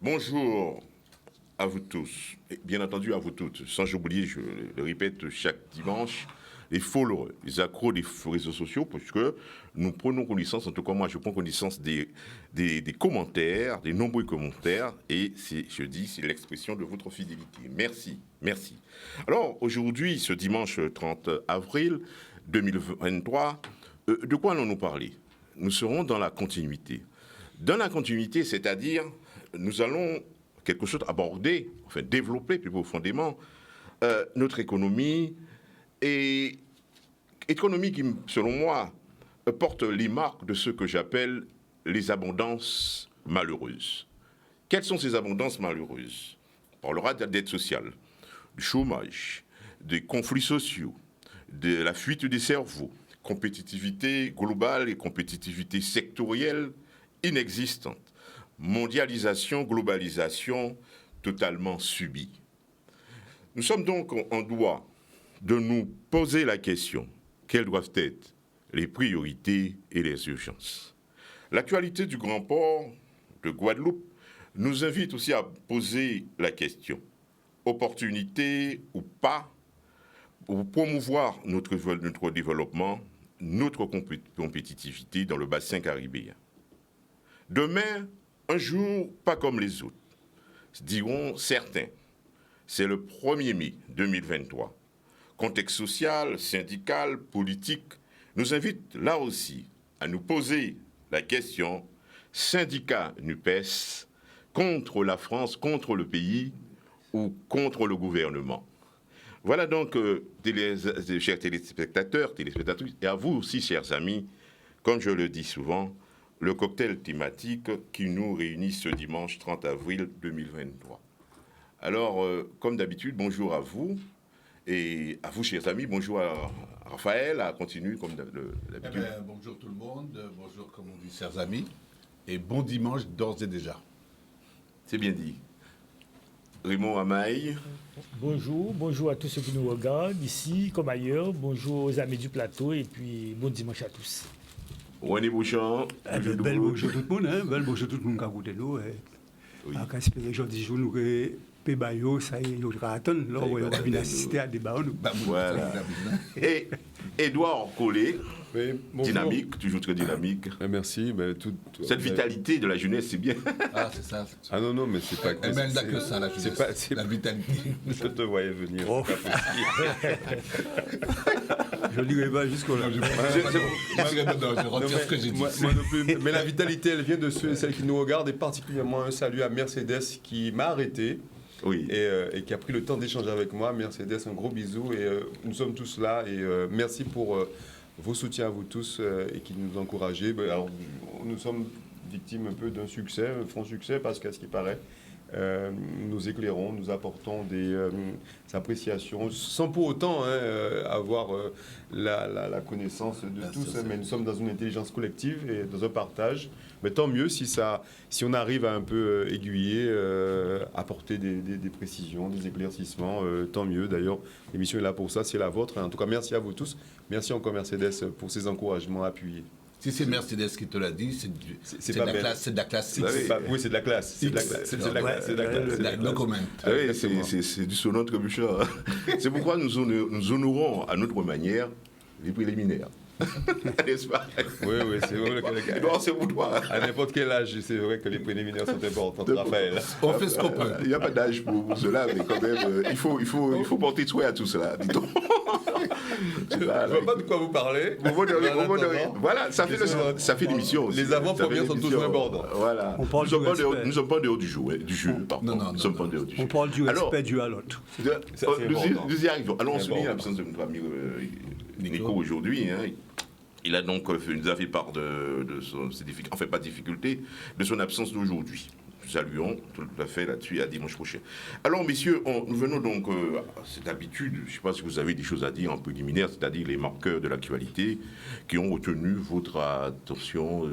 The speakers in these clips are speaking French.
Bonjour à vous tous, et bien entendu à vous toutes, sans oublier, je le répète chaque dimanche, les followers, les accros des réseaux sociaux, parce que nous prenons connaissance, en tout cas moi je prends connaissance des commentaires, des nombreux commentaires, et c'est l'expression de votre fidélité. Merci, merci. Alors aujourd'hui, ce dimanche 30 avril 2023, de quoi allons-nous parler? Nous serons dans la continuité. Dans la continuité, c'est-à-dire, nous allons quelque chose aborder, enfin développer plus profondément notre économie, et économie qui, selon moi, porte les marques de ce que j'appelle les abondances malheureuses. Quelles sont ces abondances malheureuses? On parlera de la dette sociale, du chômage, des conflits sociaux, de la fuite des cerveaux, compétitivité globale et compétitivité sectorielle inexistante, mondialisation, globalisation totalement subie. Nous sommes donc en droit de nous poser la question, quelles doivent être les priorités et les urgences? L'actualité du Grand Port de Guadeloupe nous invite aussi à poser la question, opportunité ou pas, pour promouvoir notre développement, notre compétitivité dans le bassin caribéen. Demain, un jour pas comme les autres, diront certains. C'est le 1er mai 2023. Contexte social, syndical, politique nous invite là aussi à nous poser la question syndicat NUPES contre la France, contre le pays ou contre le gouvernement. Voilà donc, chers téléspectateurs, téléspectatrices, et à vous aussi, chers amis, comme je le dis souvent, le cocktail thématique qui nous réunit ce dimanche 30 avril 2023. Alors, comme d'habitude, bonjour à vous, et à vous, chers amis, bonjour à Raphaël, à continuer comme d'habitude. Bonjour tout le monde, bonjour comme on dit, chers amis, et bon dimanche d'ores et déjà. C'est bien dit. Raymond Amaï. Bonjour à tous ceux qui nous regardent, ici comme ailleurs, bonjour aux amis du plateau, et puis bon dimanche à tous. René Bouchard. Bel bonjour tout le monde, hein? Bel bonjour tout le monde qui a goûté l'eau. Oui. Quand espérer aujourd'hui jour nous que Pébayo ça y est, il va attendre là on va venir assister à des débats. Voilà. Et Édouard Collet, Oui, dynamique, toujours très dynamique. Merci. Cette vitalité de la jeunesse, c'est bien. Ah, c'est ça. Ah non, mais c'est pas Elle mène que ça, la jeunesse, c'est la vitalité. Je te voyais venir. Oh. C'est pas possible. Je ne dirai pas jusqu'au là. Je retire ce que j'ai dit. Moi non plus. Mais la vitalité, elle vient de celles qui nous regardent, et particulièrement un salut à Mercedes qui m'a arrêté. Oui. Et qui a pris le temps d'échanger avec moi. Mercedes, un gros bisou. Et nous sommes tous là. Et merci pour vos soutiens à vous tous et qui nous encouragez. Alors, nous sommes victimes un peu d'un succès, un franc succès, parce qu'à ce qui paraît, nous éclairons, nous apportons des appréciations, sans pour autant avoir la connaissance de tous, mais nous sommes dans une intelligence collective et dans un partage. Mais tant mieux si on arrive à un peu aiguiller, apporter des précisions, des éclaircissements, tant mieux. D'ailleurs, l'émission est là pour ça, c'est la vôtre. En tout cas, merci à vous tous. Merci encore Mercedes pour ces encouragements appuyés. Si c'est Mercedes qui te l'a dit, c'est de la classe. C'est de la classe. Oui, c'est de la classe. C'est de la classe. C'est de la classe. C'est de la classe. No comment. Oui, c'est du sonant trébuchant. C'est pourquoi nous honorons à notre manière les préliminaires. N'est-ce pas? Oui, c'est vrai. Non, c'est pour toi. À n'importe quel âge, c'est vrai que les préliminaires sont importants, Raphaël. On fait ce qu'on peut. Il n'y a pas d'âge pour cela, mais quand même, il faut porter souhait à tout cela, dit-on. Je ne vois pas de quoi vous parlez. Voilà, ça fait l'émission aussi. Les avant-premières sont toujours importantes. Voilà. Nous ne sommes pas en dehors du jeu, pardon. Non, Nous ne sommes pas en dehors du jeu. On parle du respect dû à l'autre. Nous y arrivons. Alors, on souligne l'absence de notre ami Nico aujourd'hui. Il a donc nous a fait part de ses difficultés, enfin pas de difficultés, de son absence d'aujourd'hui. Nous saluons tout à fait là-dessus à dimanche prochain. Alors messieurs, nous venons donc à cette habitude, je ne sais pas si vous avez des choses à dire en préliminaire, c'est-à-dire les marqueurs de l'actualité qui ont retenu votre attention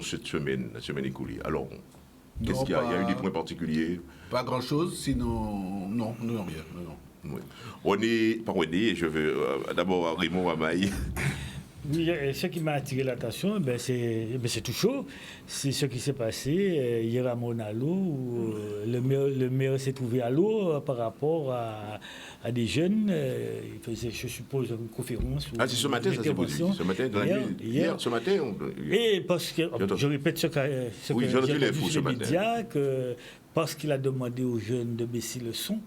cette semaine, la semaine écoulée. Alors, qu'est-ce qu'il y a? Il y a eu des points particuliers? Pas grand-chose, sinon... Non, rien. Non. Oui. René, je vais d'abord à Raymond Amaï. Oui, et ce qui m'a attiré l'attention, c'est tout chaud. C'est ce qui s'est passé hier à Monalo, où le maire s'est trouvé à l'eau par rapport à des jeunes. Il faisait, je suppose, une conférence. Ah, c'est ce matin, ça s'est posé. Ce matin, dans la nuit. Hier, ce matin. Et parce que, je répète ce que oui, j'ai entendu vu sur les médias, parce qu'il a demandé aux jeunes de baisser le son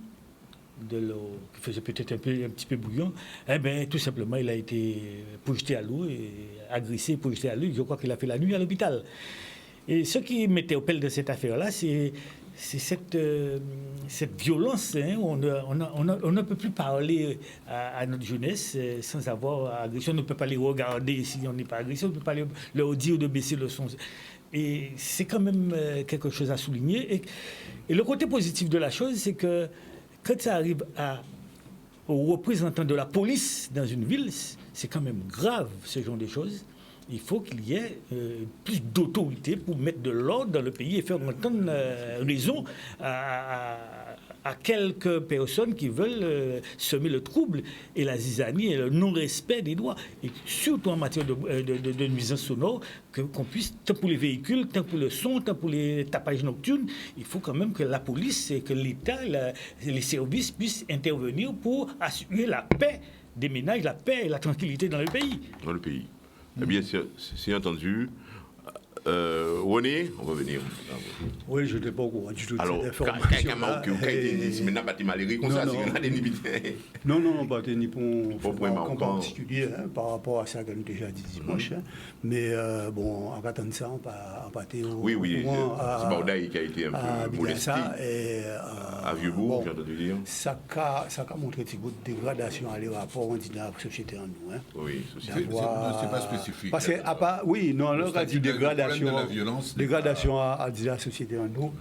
de l'eau, qui faisait peut-être un petit peu bouillon, tout simplement, il a été projeté à l'eau, et agressé, projeté à l'eau. Je crois qu'il a fait la nuit à l'hôpital. Et ce qui m'interpelle de cette affaire-là, c'est cette violence. Hein, on ne peut plus parler à notre jeunesse sans avoir agression. On ne peut pas les regarder si on n'est pas agressé. On ne peut pas leur dire de baisser le son. Et c'est quand même quelque chose à souligner. Et le côté positif de la chose, c'est que quand ça arrive aux représentants de la police dans une ville, c'est quand même grave, ce genre de choses. Il faut qu'il y ait plus d'autorité pour mettre de l'ordre dans le pays et faire entendre raison à quelques personnes qui veulent semer le trouble et la zizanie et le non-respect des droits. Et surtout en matière de nuisance sonore, qu'on puisse, tant pour les véhicules, tant pour le son, tant pour les tapages nocturnes, il faut quand même que la police et que l'État, les services puissent intervenir pour assurer la paix des ménages, la paix et la tranquillité dans le pays. Dans le pays. Eh bien, c'est entendu. René, on va venir. Oui, je n'étais pas au courant du tout de alors, cette information. Non, pas ni pour en particulier par rapport à ça qu'on a déjà dit dimanche. Mais bon, en attendant ça, on va oui, c'est Baudaï qui a été un peu molesté. À Vieux-Bourg, j'ai entendu dire. Ça a montré une dégradation à les rapports, on dit dans la société en nous. Oui, c'est pas spécifique. Parce que, oui, non, là, on dit dégradation. Dégradation à la société en nous,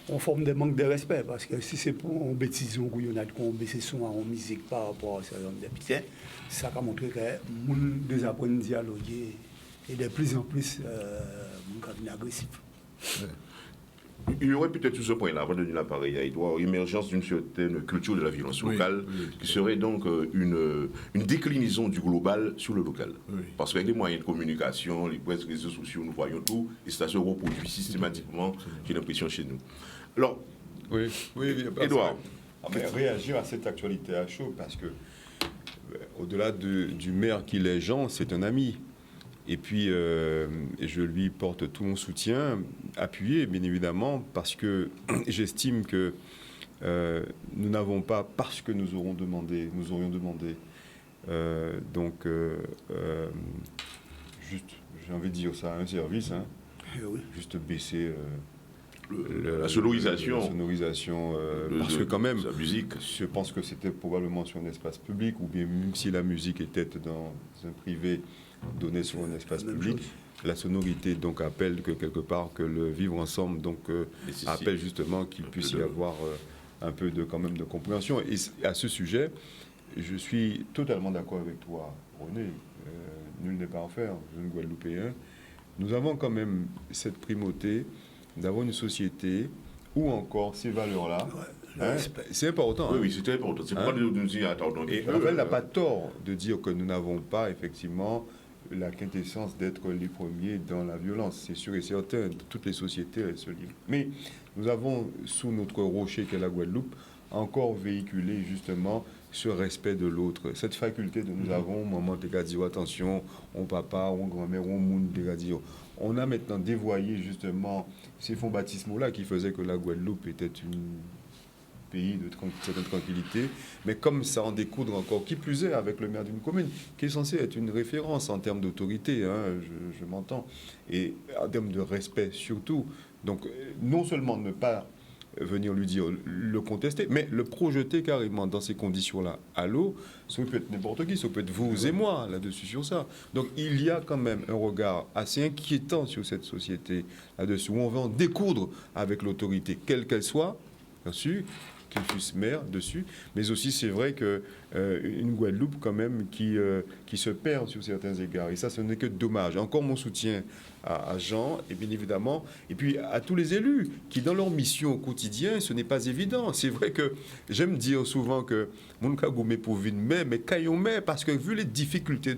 on forme des manques de respect parce que si c'est pour une bêtise, on a baissé son en musique par rapport à ce genre d'habitude, ça a montré que les gens désapprennent à dialoguer et de plus en plus agressif. Il y aurait peut-être sur ce point-là, avant de donner l'appareil à Edouard, l'émergence d'une certaine culture de la violence locale, qui serait donc une déclinaison du global sur le local. Oui. Parce qu'avec les moyens de communication, les réseaux sociaux, nous voyons tout, et ça se reproduit systématiquement, j'ai l'impression, chez nous. Alors, Edouard. Réagir à cette actualité à chaud, parce que, au-delà du maire qui est Jean, c'est un ami. Et puis, je lui porte tout mon soutien, appuyé, bien évidemment, parce que j'estime que nous n'avons pas, parce que nous aurions demandé, juste, j'ai envie de dire ça, un service, juste baisser la sonorisation. Parce que quand même, la musique. Je pense que c'était probablement sur un espace public, ou bien même si la musique était dans un privé, donné sur un espace public, la sonorité donc appelle que quelque part que le vivre ensemble donc appelle justement qu'il puisse y avoir un peu de quand même de compréhension. Et à ce sujet, je suis totalement d'accord avec toi, René. Nul n'est parfait, jeune Guadeloupéen. Nous avons quand même cette primauté d'avoir une société où encore ces valeurs-là. C'est important. Oui, c'est très important. C'est pourquoi nous disons attendons. Et Ravel n'a pas tort de dire que nous n'avons pas effectivement la quintessence d'être les premiers dans la violence. C'est sûr et certain, toutes les sociétés elles se livrent. Mais nous avons, sous notre rocher qu'est la Guadeloupe, encore véhiculé justement ce respect de l'autre. Cette faculté de nous avons, maman, t'es qu'à dire attention, on papa, on grand-mère, on moun, t'es qu'à dire. On a maintenant dévoyé justement ces fonds baptismaux-là qui faisaient que la Guadeloupe était un pays de certaine tranquillité, mais comme ça en découdre encore, qui plus est avec le maire d'une commune, qui est censé être une référence en termes d'autorité, je m'entends, et en termes de respect surtout. Donc non seulement ne pas venir lui dire, le contester, mais le projeter carrément dans ces conditions-là à l'eau, ça peut être n'importe qui, ça peut être vous et moi là-dessus sur ça. Donc il y a quand même un regard assez inquiétant sur cette société là-dessus, où on va en découdre avec l'autorité, quelle qu'elle soit, bien sûr, qu'il fût maire dessus, mais aussi c'est vrai que une Guadeloupe quand même qui se perd sur certains égards. Et ça, ce n'est que dommage. Encore mon soutien à Jean, et bien évidemment, et puis à tous les élus qui, dans leur mission au quotidien, ce n'est pas évident. C'est vrai que j'aime dire souvent que mon cas gourmet pour vine mais caillon mais, parce que vu les difficultés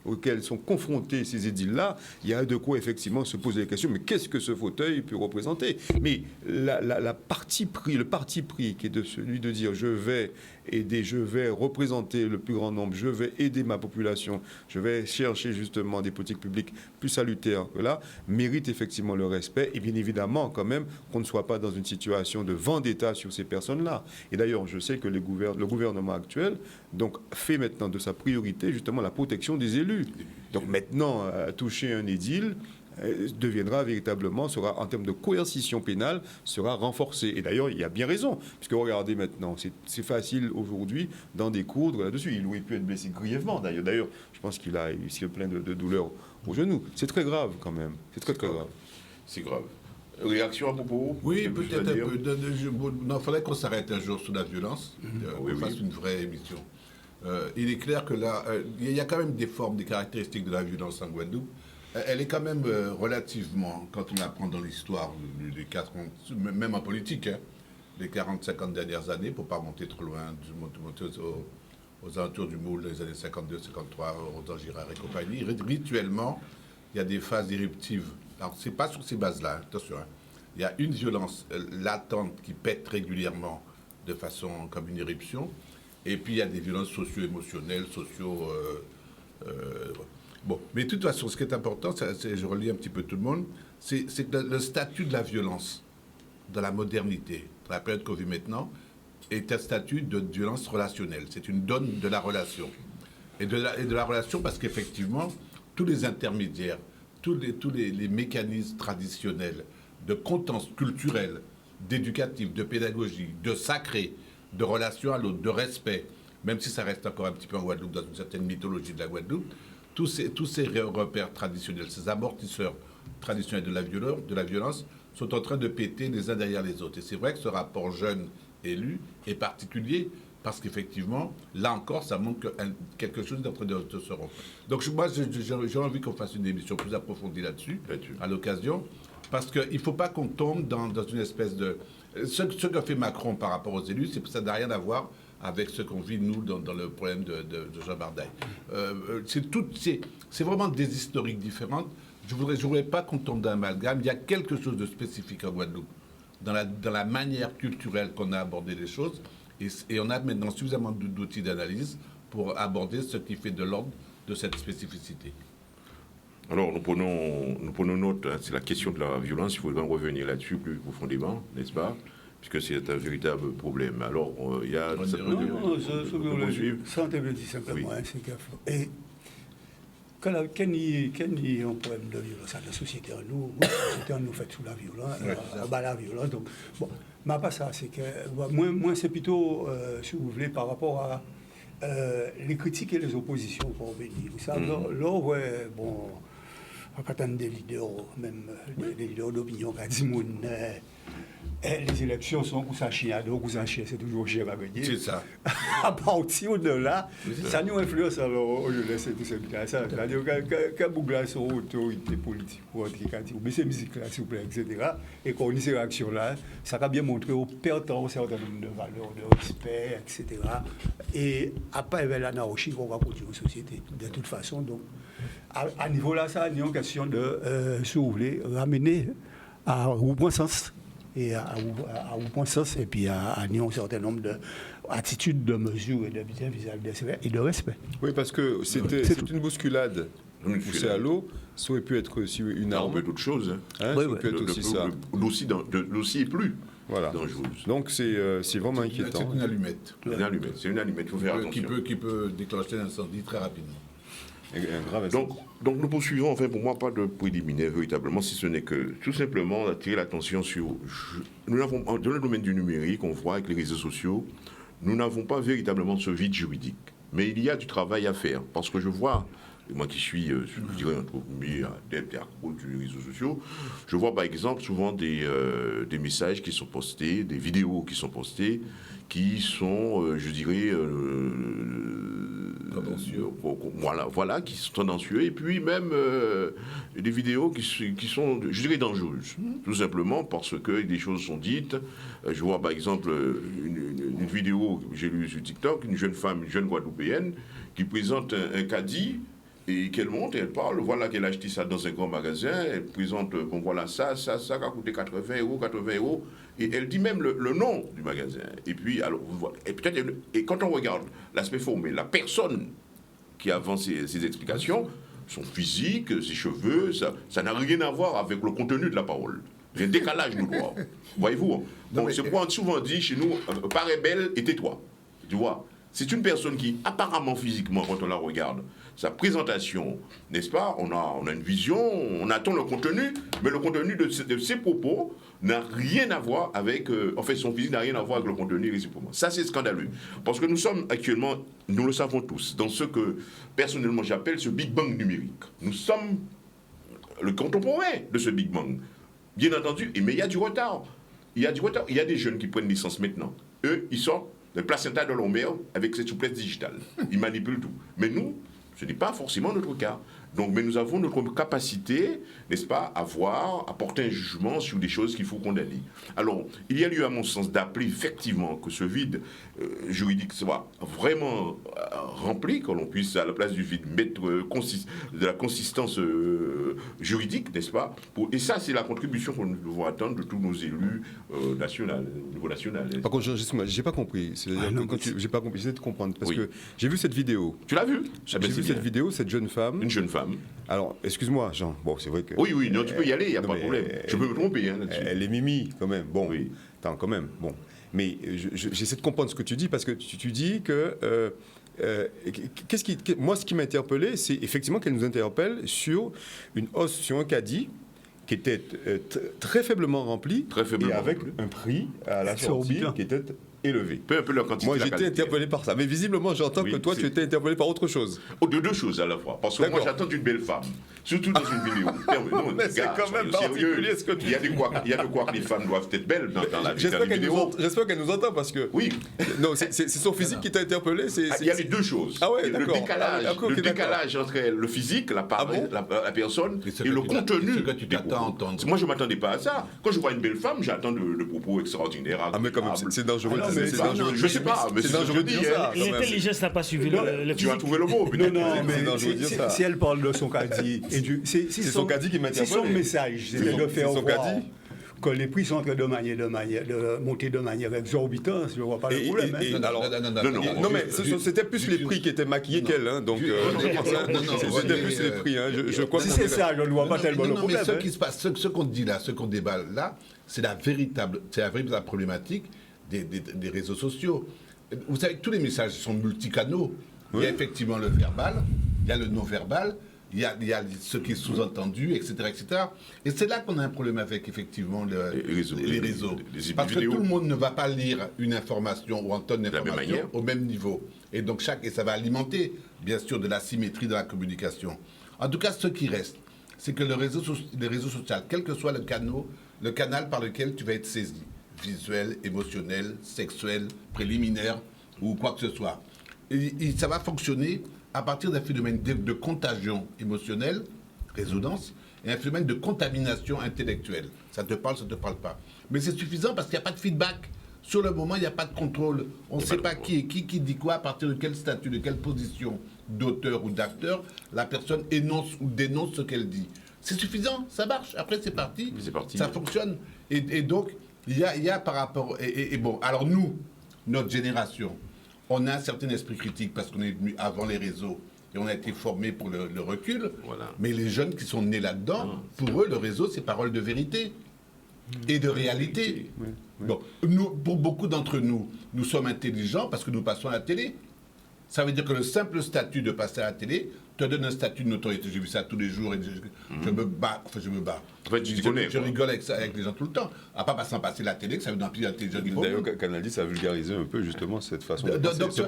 auxquelles sont confrontés ces édiles-là, il y a de quoi effectivement se poser la question, mais qu'est-ce que ce fauteuil peut représenter? Mais le parti pris qui est de celui de dire je vais aider, je vais représenter le plus grand nombre, je vais aider ma population, je vais chercher justement des politiques publiques plus salutaires que là, mérite effectivement le respect et bien évidemment quand même qu'on ne soit pas dans une situation de vendetta sur ces personnes-là. Et d'ailleurs, je sais que le gouvernement actuel donc, fait maintenant de sa priorité justement la protection des élus. Donc maintenant, toucher un édile deviendra véritablement, sera en termes de coercition pénale, sera renforcé. Et d'ailleurs, il y a bien raison, puisque regardez maintenant, c'est facile aujourd'hui d'en découdre là-dessus. Il aurait pu être blessé grièvement d'ailleurs. D'ailleurs, je pense qu'il est plein de douleurs au genou. C'est très grave quand même. C'est très très grave. C'est grave. Réaction à propos? Oui, peut-être un peu. Il faudrait qu'on s'arrête un jour sur la violence, qu'on fasse une vraie émission. Il est clair que là, il y a quand même des formes, des caractéristiques de la violence en Guadeloupe. Elle est quand même relativement, quand on apprend dans l'histoire, même en politique, les 40-50 dernières années, pour ne pas monter trop loin, monter aux alentours du moule, les années 52-53, Rodan Girard et compagnie, rituellement, il y a des phases éruptives. Alors, ce n'est pas sur ces bases-là, attention. Il y a une violence latente qui pète régulièrement de façon comme une éruption, et puis il y a des violences socio-émotionnelles, Bon, mais de toute façon, ce qui est important, je relis un petit peu tout le monde, c'est que le statut de la violence dans la modernité, dans la période qu'on vit maintenant, est un statut de violence relationnelle. C'est une donne de la relation. Et de la relation parce qu'effectivement, tous les intermédiaires, tous les mécanismes traditionnels de contenance culturelle, d'éducatif, de pédagogie, de sacré, de relation à l'autre, de respect, même si ça reste encore un petit peu en Guadeloupe, dans une certaine mythologie de la Guadeloupe, tous ces repères traditionnels, ces amortisseurs traditionnels de la violence sont en train de péter les uns derrière les autres. Et c'est vrai que ce rapport jeune-élu est particulier parce qu'effectivement, là encore, ça montre que quelque chose est en train de se rompre. Donc moi, j'ai envie qu'on fasse une émission plus approfondie là-dessus, à l'occasion, parce qu'il ne faut pas qu'on tombe dans une espèce de... Ce qu'a fait Macron par rapport aux élus, ça n'a rien à voir avec ce qu'on vit, nous, dans le problème de Jean Bardaille. C'est vraiment des historiques différentes. Je ne voudrais pas qu'on tombe dans l'amalgame. Il y a quelque chose de spécifique en Guadeloupe, dans la manière culturelle qu'on a abordé les choses, et on a maintenant suffisamment d'outils d'analyse pour aborder ce qui fait de l'ordre de cette spécificité. Alors, nous prenons note, c'est la question de la violence, il faudra revenir là-dessus plus profondément, n'est-ce pas? Puisque c'est un véritable problème. Alors, il y a... Ça, on te le dit simplement, oui. C'est qu'il faut. Et quand il y a un problème de violence dans la société, nous fait sous la violence, donc, bon, mais pas ça, c'est que, moi c'est plutôt, si vous voulez, par rapport à les critiques et les oppositions pour venir. Ça, là, ouais, bon, quand on a des leaders, même des leaders d'opinion, qui disent, les élections sont coups à chien, donc coups à chien, c'est toujours chien à gagner. C'est ça. À partir de là, ça nous influence alors au jeunesse et tout ça. C'est-à-dire quand Bougla sont autorité politique ou mais ces musiques-là, s'il vous plaît, etc., et qu'on lit ces réactions-là, ça va bien montrer au perdant un certain nombre de valeurs, de respect, etc. Et après, l'anarchie qu'on va continuer aux sociétés, de toute façon. Donc, à niveau là, ça, il y a une question de, si vous voulez, ramener au bon sens. Et à point sens, et puis à un certain nombre d'attitudes, de mesures et de vis-à-vis et de respect. Oui, parce que c'est une bousculade. Poussée à l'eau, ça aurait pu être aussi une arme. Ça peut être autre chose. Ça aurait pu être aussi ça. L'ossi est plus dangereuse. Donc c'est vraiment inquiétant. C'est une allumette. C'est une allumette, il faut faire attention. Qui peut déclencher un incendie très rapidement. Donc nous poursuivons, enfin pour moi, pas de préliminaire véritablement, si ce n'est que tout simplement attirer l'attention sur... Nous n'avons, dans le domaine du numérique, on voit avec les réseaux sociaux, nous n'avons pas véritablement ce vide juridique. Mais il y a du travail à faire, parce que je vois moi qui suis, je dirais, entre guillemets, adepte et accro des réseaux sociaux, je vois par exemple souvent des messages qui sont postés, des vidéos qui sont postées, qui sont, je dirais, tendancieux. Voilà, qui sont tendancieux, et puis même des vidéos qui sont, je dirais, dangereuses, tout simplement parce que des choses sont dites. Je vois par exemple une vidéo que j'ai lue sur TikTok, une jeune femme, une jeune Guadeloupéenne, qui présente un caddie, et qu'elle monte, et elle parle, voilà qu'elle a acheté ça dans un grand magasin, elle présente, bon voilà, ça qui a coûté 80 €, et elle dit même le nom du magasin. Et puis, alors, voilà, et quand on regarde l'aspect formel, la personne qui avance ses explications, son physique, ses cheveux, ça n'a rien à voir avec le contenu de la parole. Il y a un décalage, nous, quoi. Voyez-vous, c'est pourquoi on souvent dit chez nous, paraît belle et tais-toi. Tu vois, c'est une personne qui, apparemment, physiquement, quand on la regarde, sa présentation, n'est-ce pas, on a une vision, on attend le contenu, mais le contenu de ses propos n'a rien à voir avec, en fait, son physique n'a rien à voir avec le contenu réciproquement. Ça, c'est scandaleux. Parce que nous sommes actuellement, nous le savons tous, dans ce que, personnellement, j'appelle ce Big Bang numérique. Nous sommes le contemporain de ce Big Bang. Bien entendu, mais il y a du retard. Il y a des jeunes qui prennent licence maintenant. Eux, ils sortent le placenta de leur mère avec cette souplesse digitale. Ils manipulent tout. Mais nous, ce n'est pas forcément notre cas. Donc, mais nous avons notre capacité, n'est-ce pas, à voir, à porter un jugement sur des choses qu'il faut condamner. Alors, il y a lieu, à mon sens, d'appeler effectivement que ce vide juridique soit vraiment rempli, que l'on puisse, à la place du vide, mettre de la consistance juridique, n'est-ce pas. Et ça, c'est la contribution que nous devons attendre de tous nos élus nationaux, au niveau national. Par contre, j'ai pas compris. J'ai pas compris. J'essaie de comprendre. Parce que j'ai vu cette vidéo. Tu l'as vu? J'ai vu cette vidéo, cette jeune femme. Une jeune femme. Alors, excuse-moi, Jean. Bon, c'est vrai que. Oui, non, tu peux y aller, il n'y a pas de problème. Je peux me tromper là-dessus. Elle est mimi, quand même. Bon, oui. Attends, quand même. Bon. Mais j'essaie de comprendre ce que tu dis, parce que tu dis que. Moi, ce qui m'a interpellé, c'est effectivement qu'elle nous interpelle sur une hausse sur un caddie qui était très faiblement rempli, et avec un prix à la sortie qui était élevé. Peu leur quantité. Moi, j'étais interpellé par ça. Mais visiblement, j'entends que toi, tu étais interpellé par autre chose. De deux choses à la fois. Parce que moi, j'attends une belle femme. Surtout dans une vidéo. Mais c'est quand même particulier ce que tu dis. Il y a de quoi que les femmes doivent être belles dans la vidéo. J'espère qu'elle nous entend, parce que... Oui. Non, c'est son physique qui t'a interpellé. Il y a les deux choses. Ah ouais, d'accord. Le décalage entre le physique, la personne, et le contenu. Ce que tu t'attends à entendre. Moi, je ne m'attendais pas à ça. Quand je vois une belle femme, j'attends de propos extraordinaires. Ah, mais quand même, c'est dangereux. Je ne sais pas, mais c'est dangereux de dire ça. L'intelligence n'a pas suivi le physique. Tu as trouvé le mot. Non, mais si elle parle de son caddie, c'est son caddie qui m'interpelle. Si son message, c'est de faire voir que les prix sont en train de monter de manière exorbitante, je ne vois pas le problème. Non, mais c'était plus les prix qui étaient maquillés qu'elle. Donc, c'était plus les prix. Je crois. Si c'est ça, je ne vois pas tellement le problème. Mais ce qui se passe, ce qu'on dit là, ce qu'on débat là, c'est la véritable problématique des réseaux sociaux. Vous savez que tous les messages sont multicanaux. Oui. Il y a effectivement le verbal, il y a le non-verbal, il y a ce qui est sous-entendu, etc., etc. Et c'est là qu'on a un problème avec, effectivement, les réseaux. Parce que tout le monde ne va pas lire une information ou entendre une information au même niveau. Et donc, et ça va alimenter, bien sûr, de l'asymétrie dans la communication. En tout cas, ce qui reste, c'est que les réseaux sociaux, quel que soit le canal par lequel tu vas être saisi, visuel, émotionnel, sexuel, préliminaire ou quoi que ce soit. Et ça va fonctionner à partir d'un phénomène de contagion émotionnelle, résonance, et un phénomène de contamination intellectuelle. Ça te parle, ça ne te parle pas. Mais c'est suffisant parce qu'il n'y a pas de feedback. Sur le moment, il n'y a pas de contrôle. On ne sait pas qui dit quoi, à partir de quel statut, de quelle position d'auteur ou d'acteur, la personne énonce ou dénonce ce qu'elle dit. C'est suffisant, ça marche. Après, c'est parti. Ça fonctionne. Et donc, il y a par rapport... Et bon, alors nous, notre génération, on a un certain esprit critique parce qu'on est venu avant les réseaux et on a été formé pour le recul. Voilà. Mais les jeunes qui sont nés là-dedans, pour eux, le réseau, c'est parole de vérité et de réalité. Oui. Donc, pour beaucoup d'entre nous, nous sommes intelligents parce que nous passons à la télé. Ça veut dire que le simple statut de passer à la télé te donne un statut de notoriété. J'ai vu ça tous les jours et je me bats. Enfin, je me bats. En fait, je rigole avec les gens tout le temps. À pas sans passer la télé, que ça veut dans plus intelligent du monde. D'ailleurs, Canal 10 a vulgarisé un peu justement cette façon de Donc, penser.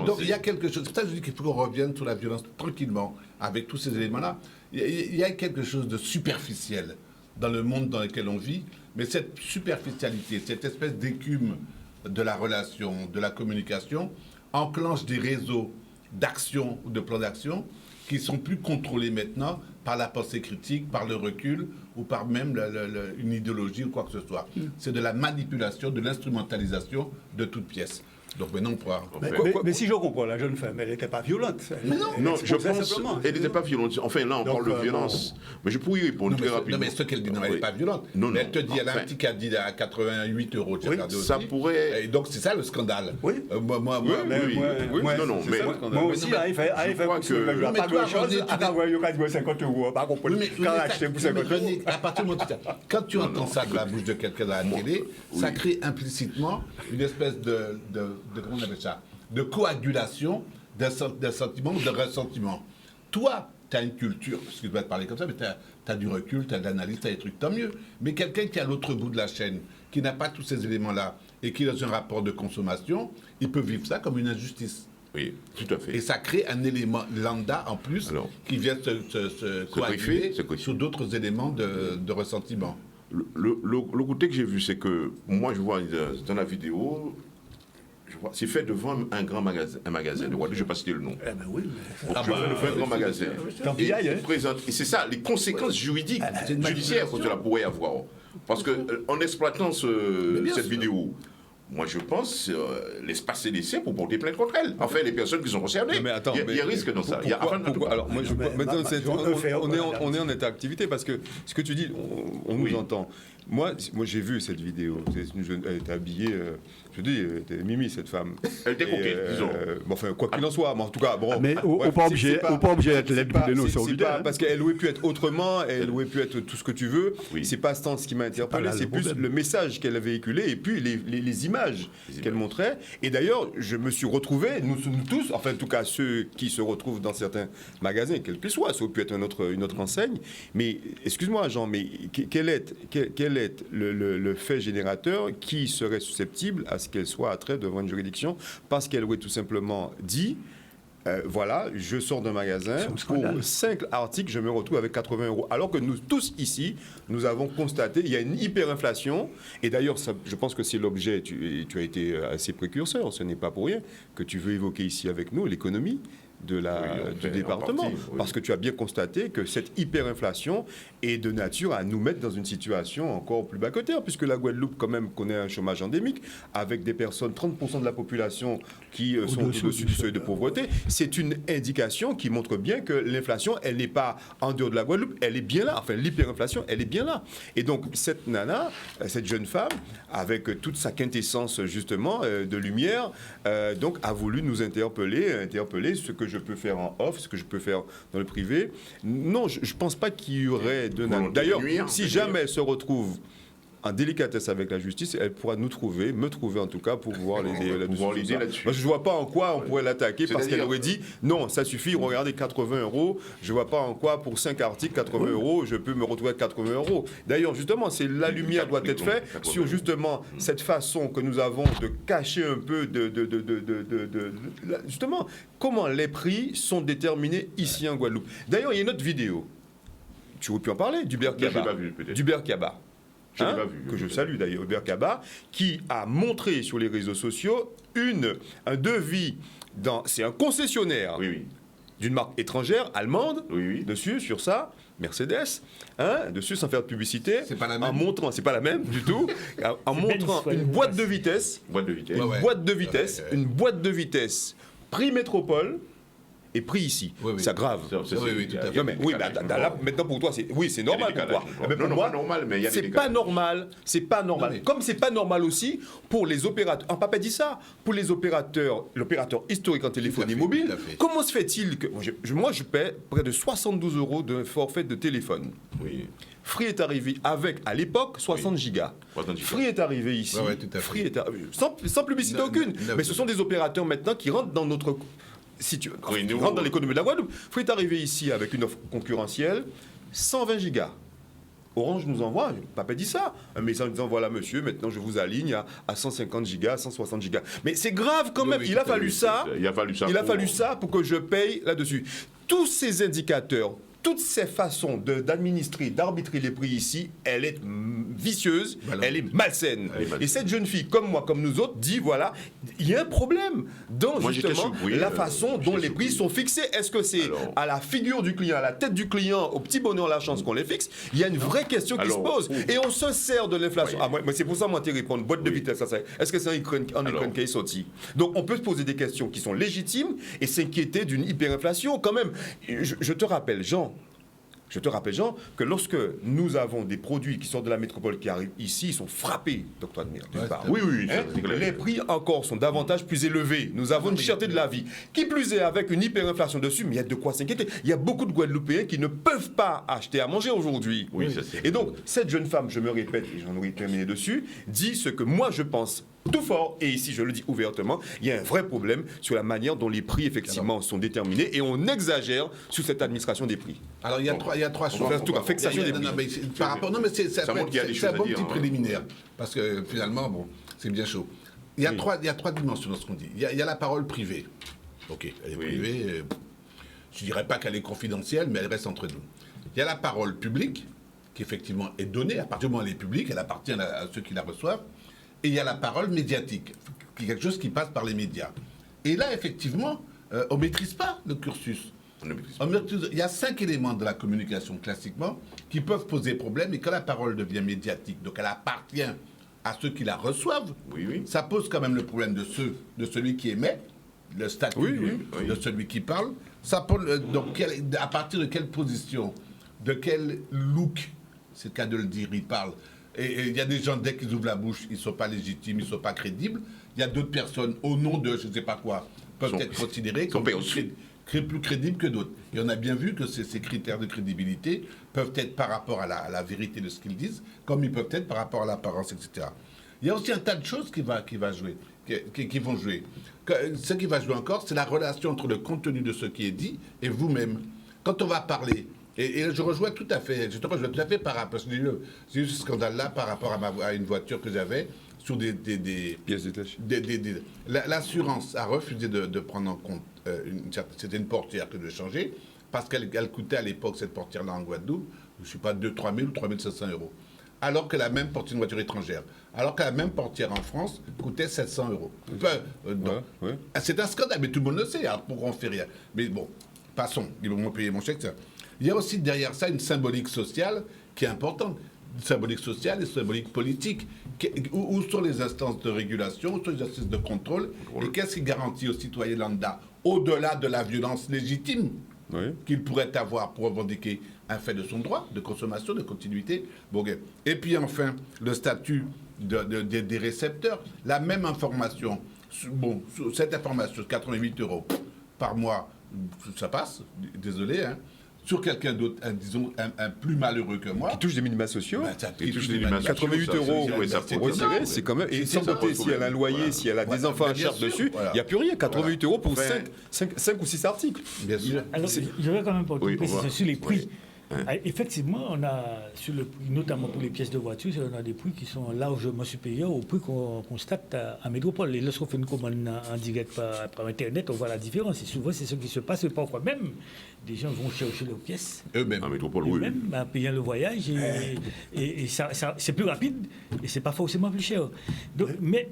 donc, il y a quelque chose. C'est pour ça que je dis qu'il faut qu'on revienne sur la violence tranquillement, avec tous ces éléments-là. Il y a quelque chose de superficiel dans le monde dans lequel on vit, mais cette superficialité, cette espèce d'écume de la relation, de la communication, enclenche des réseaux d'action ou de plans d'action qui sont plus contrôlés maintenant par la pensée critique, par le recul ou par même une idéologie ou quoi que ce soit. C'est de la manipulation, de l'instrumentalisation de toute pièce. Donc maintenant, on pourra... Mais si je comprends, la jeune femme, elle n'était pas violente. Non, je pense qu'elle n'était pas violente. Enfin, là, on parle de violence. Mais je pourrais y répondre très rapidement. Non, mais ce qu'elle dit, non, elle n'est pas violente. Non, mais elle te dit, elle a un petit caddie à 88 €. Oui, ça pourrait... Et donc, c'est ça le scandale. Oui. Moi, non, mais... Moi aussi, il fait que... Je pas grand-chose, à avoir 50 €, pas compris. Quand acheter pour 50 €. À partir du moment où quand tu entends ça de la bouche de quelqu'un dans la télé, ça crée implicitement une espèce comment on appelle ça, de coagulation d'un sentiment, de ressentiment. Toi, tu as une culture, parce que tu vas te parler comme ça, mais tu as du recul, tu as de l'analyse, tu as des trucs, tant mieux. Mais quelqu'un qui est à l'autre bout de la chaîne, qui n'a pas tous ces éléments-là, et qui est dans un rapport de consommation, il peut vivre ça comme une injustice. Oui, tout à fait. Et ça crée un élément lambda en plus qui vient se coaguler sur d'autres éléments de ressentiment. Le côté que j'ai vu, c'est que moi, je vois dans la vidéo... C'est fait devant un grand magasin, je ne vais pas citer le nom. Eh ben oui. Un grand magasin. Et c'est ça, les conséquences juridiques, judiciaires que cela pourrait avoir. Parce qu'en exploitant cette vidéo, moi je pense l'espace est laissé pour porter plainte contre elle. Enfin, les personnes qui sont concernées. Mais attends, il y a risque dans ça. Alors, moi, on est en interactivité parce que ce que tu dis, on nous entend. Moi, j'ai vu cette vidéo. Elle était habillée. Je dis, elle était mimi, cette femme. Elle était coquette, disons. Enfin, quoi qu'il en soit, mais en tout cas, bon. Mais on n'est pas obligé d'être l'aide de nos sur vidéo. Parce qu'elle aurait pu être autrement, elle aurait pu être tout ce que tu veux. Oui. C'est pas ce qui m'a interpellé, c'est plus le message qu'elle a véhiculé et puis les images qu'elle montrait. Et d'ailleurs, je me suis retrouvé, nous tous, enfin, en tout cas, ceux qui se retrouvent dans certains magasins, quels qu'ils soient, ça aurait pu être une autre enseigne. Mais, excuse-moi, Jean, mais quel est le fait générateur qui serait susceptible à ce qu'elle soit attraite devant une juridiction parce qu'elle aurait tout simplement dit voilà, je sors d'un magasin, pour 5 articles, je me retrouve avec 80 €. Alors que nous tous ici, nous avons constaté, il y a une hyperinflation, et d'ailleurs, je pense que c'est l'objet, tu as été assez précurseur, ce n'est pas pour rien que tu veux évoquer ici avec nous l'économie du département, partie, parce que tu as bien constaté que cette hyperinflation est de nature à nous mettre dans une situation encore plus bas que terre, puisque la Guadeloupe quand même connaît un chômage endémique, avec des personnes, 30% de la population qui sont au-dessus du seuil de pauvreté. C'est une indication qui montre bien que l'inflation, elle n'est pas en dehors de la Guadeloupe, elle est bien là, enfin l'hyperinflation, elle est bien là. Et donc cette nana, cette jeune femme, avec toute sa quintessence justement de lumière, donc a voulu nous interpeller ce que je peux faire en off, ce que je peux faire dans le privé. Non, je ne pense pas qu'il y aurait de... D'ailleurs, si jamais elle se retrouve en délicatesse avec la justice, elle pourra me trouver en tout cas, pour pouvoir l'aider là-dessus. Parce que je ne vois pas en quoi on pourrait l'attaquer, parce qu'elle aurait dit, non, ça suffit, regardez, 80 €, je ne vois pas en quoi, pour 5 articles, 80 €, je peux me retrouver avec 80 €. D'ailleurs, justement, c'est la lumière doit être faite sur justement cette façon que nous avons de cacher un peu justement, comment les prix sont déterminés ici en Guadeloupe. D'ailleurs, il y a une autre vidéo, tu aurais pu en parler, d'Hubert Kaba. Que je salue d'ailleurs, Hubert Kaba, qui a montré sur les réseaux sociaux un devis, c'est un concessionnaire d'une marque étrangère, allemande, dessus, sur ça, Mercedes, dessus, sans faire de publicité, c'est pas la même. c'est pas la même du tout, en montrant une boîte de vitesse, une boîte de vitesse, prix métropole, et pris ici. C'est grave. Oui, tout à fait. Maintenant pour toi, c'est normal pour toi. Mais pour moi, normal, mais il y a des décalages. C'est pas normal. Comme c'est pas normal aussi pour les opérateurs. Papa dit ça. Pour les opérateurs, l'opérateur historique en téléphonie mobile. Comment se fait-il que moi je paie près de 72 € de forfait de téléphone. Oui. Free est arrivé avec, à l'époque, 60 gigas. Free est arrivé ici. Free est arrivé, sans publicité aucune. Mais ce sont des opérateurs maintenant qui rentrent dans notre... si tu nous, rentres dans l'économie de la Guadeloupe, il faut arriver ici avec une offre concurrentielle, 120 gigas. Orange nous envoie, papa dit ça, un message nous disant voilà monsieur, maintenant je vous aligne à 150 gigas, 160 gigas. Mais c'est grave quand même, il a fallu ça pour que je paye là-dessus. Tous ces indicateurs, toutes ces façons d'administrer, d'arbitrer les prix ici, elle est vicieuse, elle est malsaine. Et cette jeune fille, comme moi, comme nous autres, dit voilà, il y a un problème dans justement la façon dont les prix sont fixés. Est-ce que c'est à la figure du client, à la tête du client, au petit bonheur la chance qu'on les fixe? Il y a une vraie question qui se pose. Et on se sert de l'inflation. Ah, moi, c'est pour ça, moi, tu répondre, boîte de vitesse, est-ce que c'est en Ukraine qui est sorti? Donc, on peut se poser des questions qui sont légitimes et s'inquiéter d'une hyperinflation quand même. Je te rappelle, Jean, que lorsque nous avons des produits qui sortent de la métropole qui arrivent ici, ils sont frappés d'octroi de mer. Oui, les prix encore sont davantage plus élevés. Nous avons une cherté de la vie. Qui plus est, avec une hyperinflation dessus, mais il y a de quoi s'inquiéter. Il y a beaucoup de Guadeloupéens qui ne peuvent pas acheter à manger aujourd'hui. Et donc, cette jeune femme, je me répète, et j'en aurais terminé dessus, dit ce que moi je pense tout fort, et ici je le dis ouvertement, il y a un vrai problème sur la manière dont les prix effectivement sont déterminés, et on exagère sur cette administration des prix. Alors il y a trois choses. En tout cas, fixation des prix. C'est un bon petit préliminaire, parce que finalement, c'est bien chaud. Il y a trois dimensions dans ce qu'on dit. Il y a la parole privée. Ok, elle est privée. Je ne dirais pas qu'elle est confidentielle, mais elle reste entre nous. Il y a la parole publique, qui effectivement est donnée. À partir du moment où elle est publique, elle appartient à ceux qui la reçoivent. Et il y a la parole médiatique, qui est quelque chose qui passe par les médias. Et là, effectivement, on ne maîtrise pas le cursus. Il y a 5 éléments de la communication, classiquement, qui peuvent poser problème. Et quand la parole devient médiatique, donc elle appartient à ceux qui la reçoivent, ça pose quand même le problème de celui qui émet, le statut de celui qui parle. Ça pose, donc, à partir de quelle position, de quel look, c'est le cas de le dire, il parle. Et il y a des gens, dès qu'ils ouvrent la bouche, ils ne sont pas légitimes, ils ne sont pas crédibles. Il y a d'autres personnes, au nom de je ne sais pas quoi, peuvent être considérées comme plus crédibles que d'autres. Et on a bien vu que ces critères de crédibilité peuvent être par rapport à la vérité de ce qu'ils disent, comme ils peuvent être par rapport à l'apparence, etc. Il y a aussi un tas de choses qui vont jouer. Ce qui va jouer encore, c'est la relation entre le contenu de ce qui est dit et vous-même. Quand on va parler... Et je te rejoins tout à fait par rapport, parce que j'ai eu ce scandale-là par rapport à une voiture que j'avais sur des pièces détachées. L'assurance a refusé de prendre en compte, c'était une portière que de changer, parce qu'elle coûtait à l'époque, cette portière-là en Guadeloupe, je ne sais pas, 3 000 ou 3 500 euros. Alors que la même portière, une voiture étrangère, alors que la même portière en France coûtait 700 euros. C'est un scandale, mais tout le monde le sait, alors pourquoi on ne fait rien? Mais bon, passons, ils vont me payer mon chèque, ça. Il y a aussi derrière ça une symbolique sociale qui est importante. Une symbolique sociale et une symbolique politique. Où sont les instances de régulation, où sont les instances de contrôle, et qu'est-ce qui garantit aux citoyens lambda, au-delà de la violence légitime qu'il pourrait avoir pour revendiquer un fait de son droit, de consommation, de continuité. Et puis enfin, le statut des récepteurs. La même information, cette information, 88 euros par mois, ça passe, désolé, hein. Sur quelqu'un d'autre, disons, un plus malheureux que moi. Qui touche des minima sociaux. Qui touche des minima sociaux. 88 euros, c'est quand même. Et sans compter si elle a un loyer, si elle a des enfants à charge dessus, il n'y a plus rien. 88 euros pour 5 ou 6 articles. Bien sûr. Alors, je vais quand même porter une précision sur les prix. Effectivement, on a, sur le prix, notamment pour les pièces de voiture, on a des prix qui sont largement supérieurs aux prix qu'on constate à métropole. Et lorsqu'on fait une commande en direct par Internet, on voit la différence. Et souvent, c'est ce qui se passe. Parfois même, des gens vont chercher leurs pièces. Eux-mêmes. En métropole, eux-mêmes, en payant le voyage. Et ça, c'est plus rapide et c'est pas forcément plus cher. Donc, mais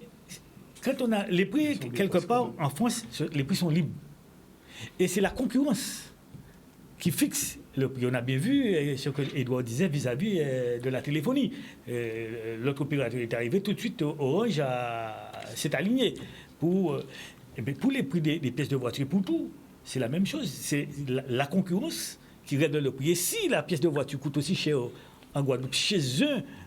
quand on a les prix, quelque part, en France, les prix sont libres. Et c'est la concurrence qui fixe le prix. On a bien vu ce que Edouard disait vis-à-vis de la téléphonie. L'autre opérateur est arrivé, tout de suite, Orange s'est aligné. Pour les prix des pièces de voiture, pour tout, c'est la même chose. C'est la concurrence qui règle le prix. Et si la pièce de voiture coûte aussi cher en Guadeloupe, chez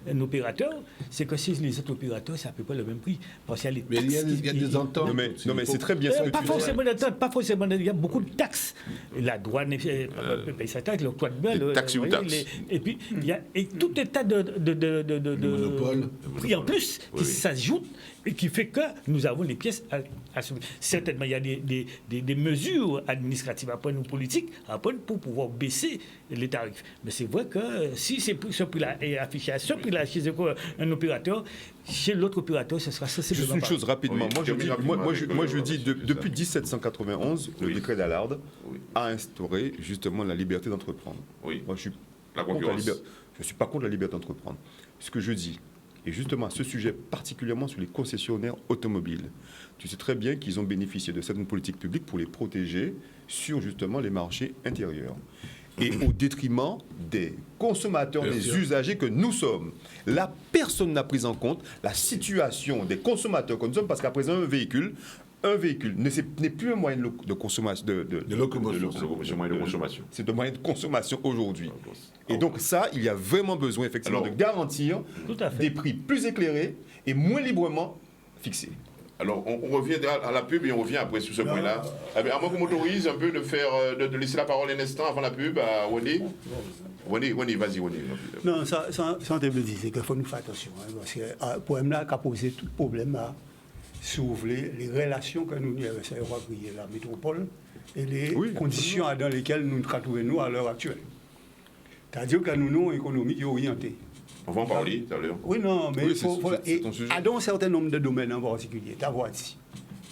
un opérateur, c'est que chez les autres opérateurs, c'est à peu près le même prix. Parce qu'il y a les taxes. Mais il y a des ententes. Non, mais c'est très bien ce que pas forcément d'entente, pas forcément. Il y a beaucoup de taxes. La douane paye sa taxe, l'octroi de bain. Taxes ou taxes. Et puis, il y a tout un tas de prix en plus qui s'ajoutent Et qui fait que nous avons des pièces à soumettre. Certainement, il y a des mesures administratives à prendre ou politiques à prendre pour pouvoir baisser les tarifs. Mais c'est vrai que si ce prix-là est affiché à ce prix-là chez un opérateur, chez l'autre opérateur, ce sera sensiblement. Juste une chose rapidement. Oui, Moi, je dis, depuis 1791, le décret d'Allard a instauré justement la liberté d'entreprendre. Oui. Moi, je suis La concurrence. je suis pas contre la liberté d'entreprendre. Ce que je dis, et justement à ce sujet, particulièrement sur les concessionnaires automobiles, tu sais très bien qu'ils ont bénéficié de certaines politiques publiques pour les protéger sur justement les marchés intérieurs. Et au détriment des consommateurs, des usagers que nous sommes. Là, personne n'a pris en compte la situation des consommateurs que nous sommes, parce qu'à présent, un véhicule n'est plus un moyen de consommation, de locomotion. Moyen de consommation. C'est un moyen de consommation aujourd'hui. Et donc ça, il y a vraiment besoin effectivement de garantir des prix plus éclairés et moins librement fixés. Alors, on revient à la pub et on revient après sur ce point-là. À moins qu'on m'autorise un peu de laisser la parole un instant avant la pub à Wendy. Wendy, vas-y, Wendy. Non, ça on te dire, c'est qu'il faut nous faire attention. Parce que le problème-là qui a posé tout problème là, si vous voulez, les relations que nous avons avec la métropole et les conditions dans lesquelles nous nous à l'heure actuelle. C'est-à-dire que nous avons une économie qui est orientée. On va en parler tout à l'heure. Oui, non, mais c'est ton sujet. dans un certain nombre de domaines en particulier, ta voiture.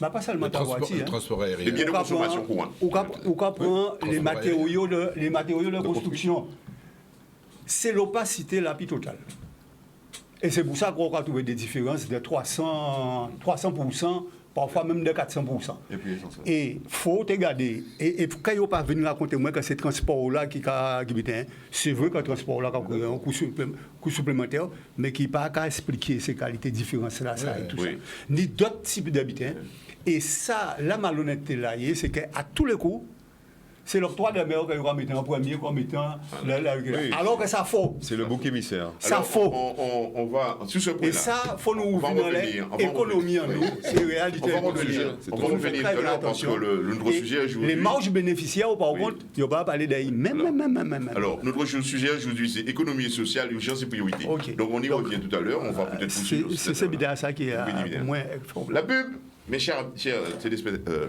Mais pas seulement ta voiture. Le transport aérien. Les biens de consommation courante. Ou qu'on prend les matériaux de construction. C'est l'opacité la plus totale. Et c'est pour ça qu'on va trouver des différences de 300%, parfois même de 400%. Et il faut regarder. Et quand il n'y a pas venir raconter moi que ce transport-là c'est vrai que le transport-là a un coût supplémentaire, mais qui n'a pas qu'à expliquer ces qualités différences-là, et tout ça. Ni d'autres types d'habitants. Et ça, la malhonnêteté là, c'est qu'à tous les coups, c'est l'octroi de mer qu'on va mettre en premier, qu'on met alors que ça faux. C'est le bouc émissaire. Ça faux. On va sur ce point-là. Et ça, il faut nous ouvrir dans l'économie en nous. C'est réalité. On va revenir tout à l'heure parce que notre sujet aujourd'hui. Les marges bénéficiaires, par contre, il n'y a pas à parler d'ailleurs. Même. Alors, notre sujet aujourd'hui, c'est économie et sociale, urgence et priorité. Donc, on y revient tout à l'heure. On va peut-être poursuivre. C'est bien ça qui est moins. La pub, mes chers téléspectateurs.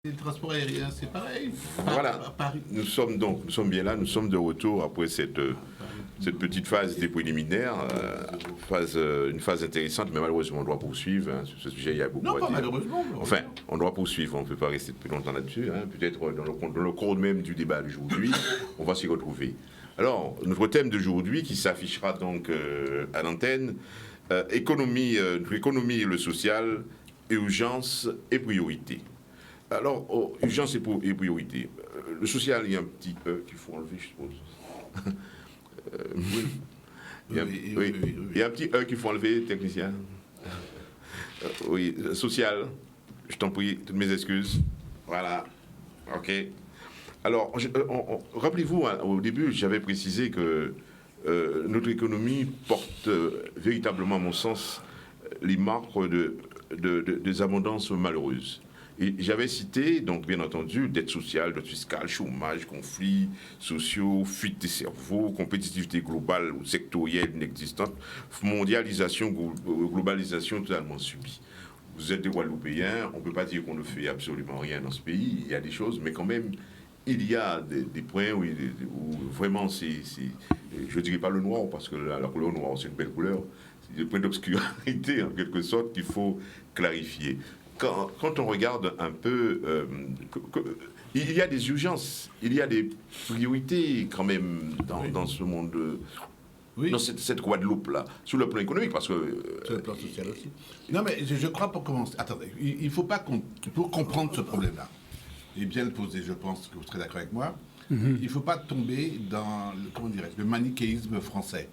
Le transport aérien, c'est pareil. Voilà. Nous sommes bien là, nous sommes de retour après cette petite phase des préliminaires, une phase intéressante, mais malheureusement on doit poursuivre. Sur ce sujet, il y a beaucoup à dire. Non, pas malheureusement. Enfin, on doit poursuivre, on ne peut pas rester plus longtemps là-dessus. Peut-être dans le cours même du débat d'aujourd'hui, on va s'y retrouver. Alors, notre thème d'aujourd'hui, qui s'affichera donc à l'antenne, économie et le social, urgence et priorité. Alors, urgence et priorité. Le social, il y a un petit E qu'il faut enlever, je suppose. Il y a un petit E qu'il faut enlever, technicien. Oui, social. Je t'en prie, toutes mes excuses. Voilà. OK. Alors, rappelez-vous, au début, j'avais précisé que notre économie porte véritablement, à mon sens, les marques des abondances malheureuses. Et j'avais cité, donc bien entendu, dette sociale, dette fiscale, chômage, conflits sociaux, fuite des cerveaux, compétitivité globale ou sectorielle inexistante, mondialisation, globalisation totalement subie. Vous êtes des Guadeloupéens, on ne peut pas dire qu'on ne fait absolument rien dans ce pays, il y a des choses, mais quand même, il y a des points où vraiment je ne dirais pas le noir, parce que la couleur noire, c'est une belle couleur, c'est des points d'obscurité, en quelque sorte, qu'il faut clarifier. Quand on regarde un peu, il y a des urgences, il y a des priorités quand même dans ce monde, dans cette Guadeloupe-là, sur le plan économique, parce que... Sur le plan social aussi. Non, mais je crois pour commencer... Attendez, il ne faut pas pour comprendre ce problème-là, et bien le poser, je pense que vous serez d'accord avec moi, il ne faut pas tomber dans, le manichéisme français,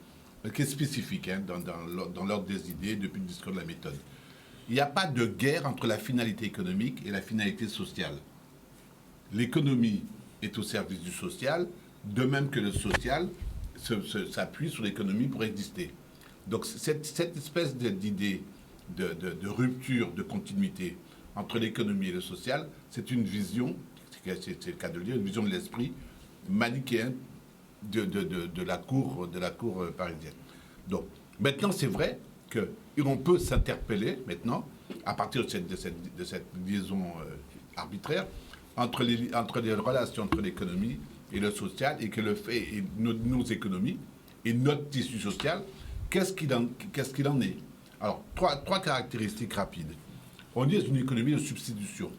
qui est spécifique dans l'ordre des idées depuis le discours de la méthode. Il n'y a pas de guerre entre la finalité économique et la finalité sociale. L'économie est au service du social, de même que le social s'appuie sur l'économie pour exister. Donc cette espèce d'idée de rupture, de continuité entre l'économie et le social, c'est une vision, c'est le cas de le dire, une vision de l'esprit manichéen de la cour parisienne. Donc, Maintenant, c'est vrai qu'on peut s'interpeller maintenant, à partir de cette liaison arbitraire, entre les relations entre l'économie et le social, et que le fait, et nos économies, et notre tissu social, qu'est-ce qu'il en est? Alors, trois caractéristiques rapides. On est une économie de substitution.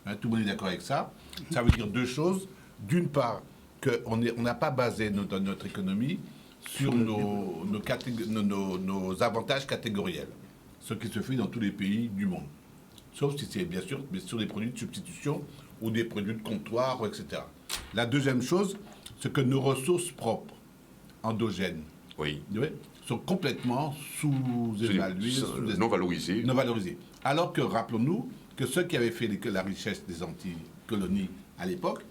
Hein, tout le monde est d'accord avec ça. Ça veut dire deux choses. D'une part, qu'on n'a pas basé notre économie sur nos avantages catégoriels, ce qui se fait dans tous les pays du monde. Sauf si c'est bien sûr sur des produits de substitution ou des produits de comptoir, etc. La deuxième chose, c'est que nos ressources propres, endogènes, sont complètement sous-évaluées, non valorisées. Non valorisées. Alors que, rappelons-nous, que ceux qui avaient fait la richesse des Antilles-colonies à l'époque,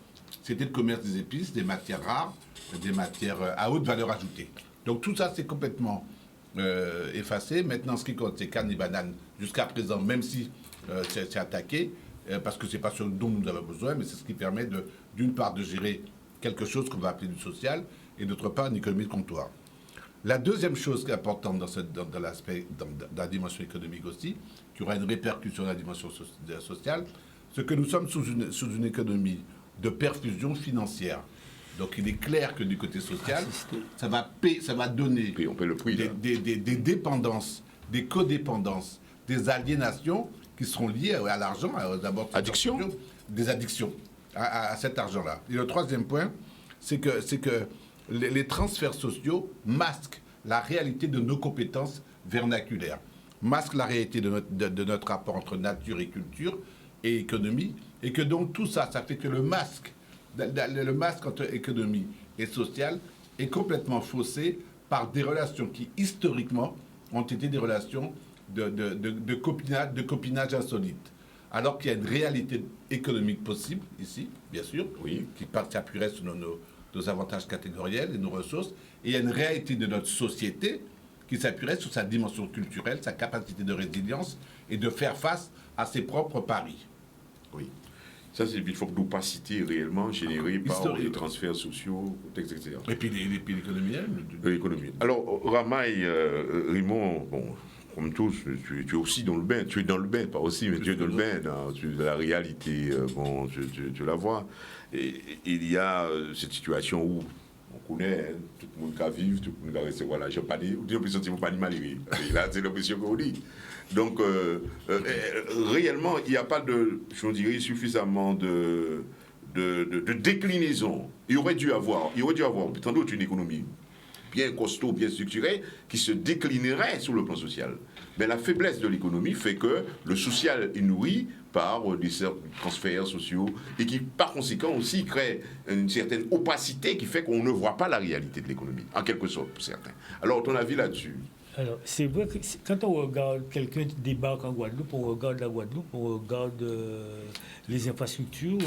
c'était le commerce des épices, des matières rares, des matières à haute valeur ajoutée. Donc tout ça, c'est complètement effacé. Maintenant, ce qui compte, c'est canne et banane. Jusqu'à présent, même si c'est attaqué, parce que ce n'est pas ce dont nous avons besoin, mais c'est ce qui permet, d'une part, de gérer quelque chose qu'on va appeler du social, et d'autre part, une économie de comptoir. La deuxième chose qui est importante dans la dimension économique aussi, qui aura une répercussion dans la dimension sociale, c'est que nous sommes sous une économie de perfusion financière. Donc il est clair que du côté social, ça va donner on paie le prix, des dépendances, des codépendances, des aliénations qui seront liées à l'argent, d'abord des addictions à cet argent-là. Et le troisième point, c'est que les transferts sociaux masquent la réalité de nos compétences vernaculaires, masquent la réalité de notre rapport entre nature et culture et économie, et que donc tout ça, ça fait que le masque entre économie et social est complètement faussé par des relations qui, historiquement, ont été des relations de copinage insolite. Alors qu'il y a une réalité économique possible, ici, bien sûr, qui s'appuierait sur nos avantages catégoriels et nos ressources, et il y a une réalité de notre société qui s'appuierait sur sa dimension culturelle, sa capacité de résilience et de faire face à ses propres paris. Oui. Ça, c'est une forme d'opacité réellement générée par les transferts sociaux, etc. Et puis l'économie l'économie. Alors, Ramaï, Raymond, bon, comme tous, tu es aussi dans le bain. Tu es dans le bain, pas aussi, mais tu es dans le bain. La réalité, bon, tu la vois. Et il y a cette situation où on connaît, hein, tout le monde qui vit, tout le monde qui reste, voilà, je n'ai pas dit, on ne pas malheureux. Là, c'est l'impression qu'on dit. Donc, réellement, il n'y a pas je dirais, suffisamment de déclinaison. Il aurait dû avoir tant d'autres une économie bien costaud, bien structurée, qui se déclinerait sur le plan social. Mais la faiblesse de l'économie fait que le social est nourri par des transferts sociaux et qui, par conséquent, aussi crée une certaine opacité qui fait qu'on ne voit pas la réalité de l'économie, en quelque sorte, pour certains. Alors, ton avis là-dessus? Alors, c'est vrai que quand on regarde quelqu'un qui débarque en Guadeloupe, on regarde la Guadeloupe, on regarde les infrastructures,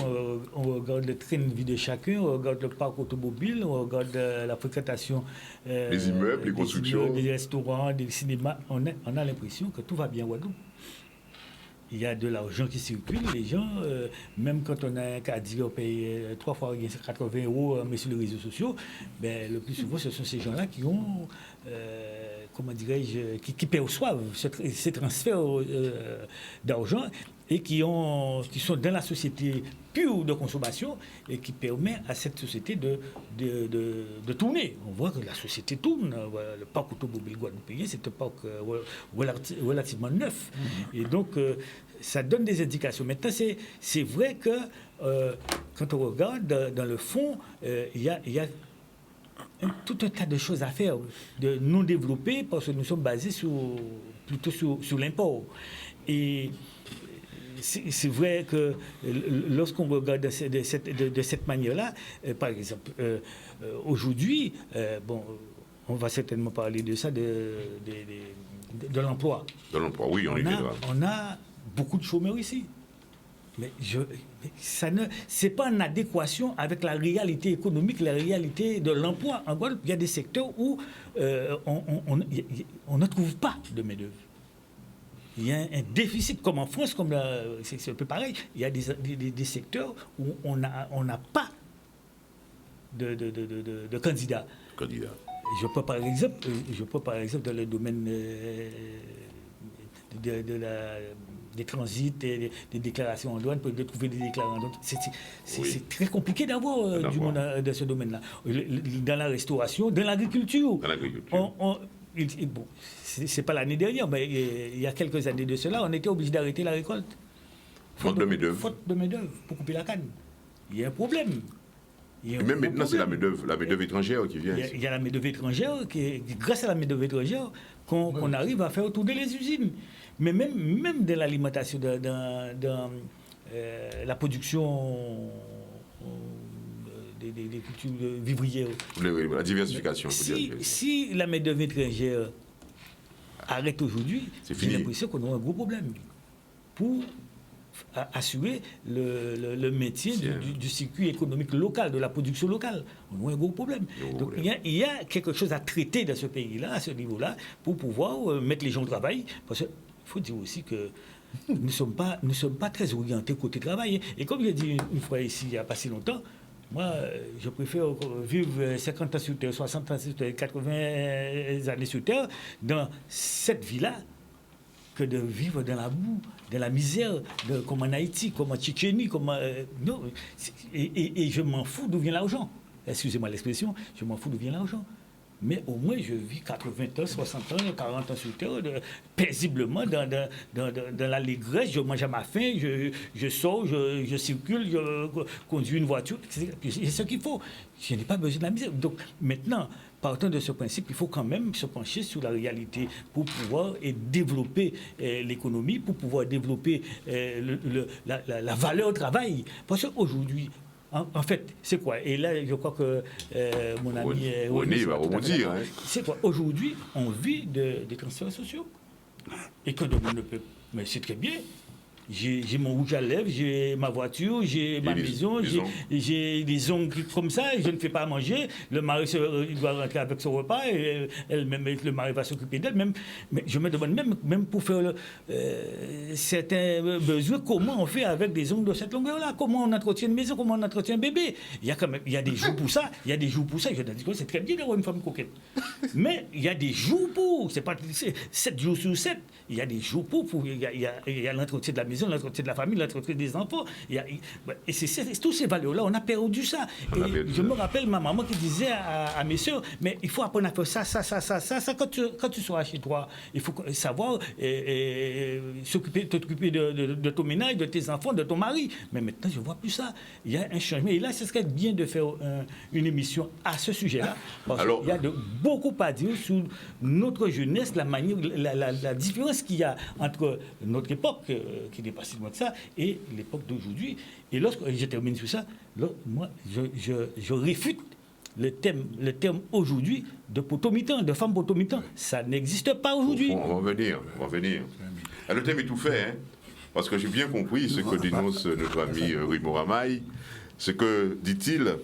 on regarde le train de vie de chacun, on regarde le parc automobile, on regarde la fréquentation les immeubles, les constructions, des restaurants, des cinémas. On a l'impression que tout va bien en Guadeloupe. Il y a de l'argent qui circule, les gens, même quand on a un cas à dire, on paye 3 fois 80 euros, mais sur les réseaux sociaux, ben, le plus souvent, ce sont ces gens-là qui ont, comment dirais-je, qui perçoivent ces transferts d'argent et qui sont dans la société pure de consommation et qui permet à cette société de tourner. On voit que la société tourne. Le parc automobile guadeloupéen, c'est un parc relativement neuf. Et donc, ça donne des indications. Maintenant, c'est vrai que quand on regarde dans le fond, il y a tout un tas de choses à faire, de non développer, parce que nous sommes basés plutôt sur l'import. Et c'est vrai que lorsqu'on regarde de cette manière-là, par exemple, aujourd'hui, bon, on va certainement parler de ça, de l'emploi. De l'emploi, oui, on a beaucoup de chômeurs ici. Mais ça c'est pas en adéquation avec la réalité économique, la réalité de l'emploi. En Guadeloupe, il y a des secteurs où on ne trouve pas de main-d'œuvre. Il y a un déficit, comme en France, c'est un peu pareil. Il y a des secteurs où on n'a pas de candidats. je prends par exemple dans le domaine des transits et des déclarations en douane, de trouver des déclarants en douane. C'est très compliqué d'avoir du monde dans ce domaine-là. Dans la restauration, dans l'agriculture. Bon, c'est pas l'année dernière, mais il y a quelques années de cela, on était obligé d'arrêter la récolte. Faute de main-d'œuvre. Faute de main-d'œuvre pour couper la canne. Il y a un problème. Et même maintenant, c'est la main-d'œuvre étrangère qui vient. Il y a la main-d'œuvre étrangère, grâce à la main-d'œuvre étrangère, qu'on arrive à faire tourner les usines. Mais même dans l'alimentation, dans la production des cultures vivrières. La diversification. Si la main-d'œuvre étrangère arrête aujourd'hui, j'ai l'impression qu'on aura un gros problème pour assurer le maintien du circuit économique local, de la production locale. On a un gros problème. Donc il y a quelque chose à traiter dans ce pays-là, à ce niveau-là, pour pouvoir mettre les gens au travail. Parce qu'il faut dire aussi que nous ne sommes pas très orientés côté travail. Et comme j'ai dit une fois ici, il n'y a pas si longtemps, moi, je préfère vivre 50 ans sur Terre, 60 ans sur Terre, 80 années sur Terre, dans cette vie-là, que de vivre dans la boue, dans la misère, comme en Haïti, comme en Tchétchénie, non, et je m'en fous d'où vient l'argent. Excusez-moi l'expression, je m'en fous d'où vient l'argent. Mais au moins, je vis 80 ans, 60 ans, 40 ans sur Terre, paisiblement, dans l'allégresse, je mange à ma faim, je sors, je circule, je conduis une voiture, c'est ce qu'il faut. Je n'ai pas besoin de la misère. Donc maintenant, partant de ce principe, il faut quand même se pencher sur la réalité pour pouvoir développer l'économie, pour pouvoir développer la valeur travail. Parce qu'aujourd'hui, en fait, c'est quoi? Et là, je crois que mon ami René va rebondir. C'est quoi? Aujourd'hui, on vit des transferts sociaux. Et que le monde ne peut. Mais c'est très bien. J'ai mon rouge à lèvres, j'ai ma voiture, j'ai ma maison, j'ai des ongles comme ça, je ne fais pas à manger. Le mari il doit rentrer avec son repas, et le mari va s'occuper d'elle. Mais je me demande même pour faire certains besoins, comment on fait avec des ongles de cette longueur-là? Comment on entretient une maison? Comment on entretient un bébé? Il y a des jours pour ça. Je dis que c'est très bien d'avoir une femme coquette. Mais il y a des jours pour. C'est pas 7 jours sur 7. Il y a des jours pour. Il y a l'entretien de la maison, l'entretien de la famille, l'entretien des enfants. Et c'est tous ces valeurs-là, on a perdu ça. Je me rappelle ma maman qui disait à mes soeurs, mais il faut apprendre à faire ça quand tu seras chez toi. Il faut savoir t'occuper de ton ménage, de tes enfants, de ton mari. Mais maintenant, je ne vois plus ça. Il y a un changement. Et là, ce serait bien de faire une émission à ce sujet-là. Parce qu'il y a beaucoup à dire sur notre jeunesse, la manière, la différence qu'il y a entre notre époque, qui n'est pas si loin que ça, et l'époque d'aujourd'hui. Et lorsque je termine sur ça, moi, je réfute le terme aujourd'hui de potomitan, de femme potomitan. Ça n'existe pas aujourd'hui. On va venir. Le thème est tout fait, parce que j'ai bien compris ce que dénonce notre ami Rimo Ramaille. C'est que, dit-il,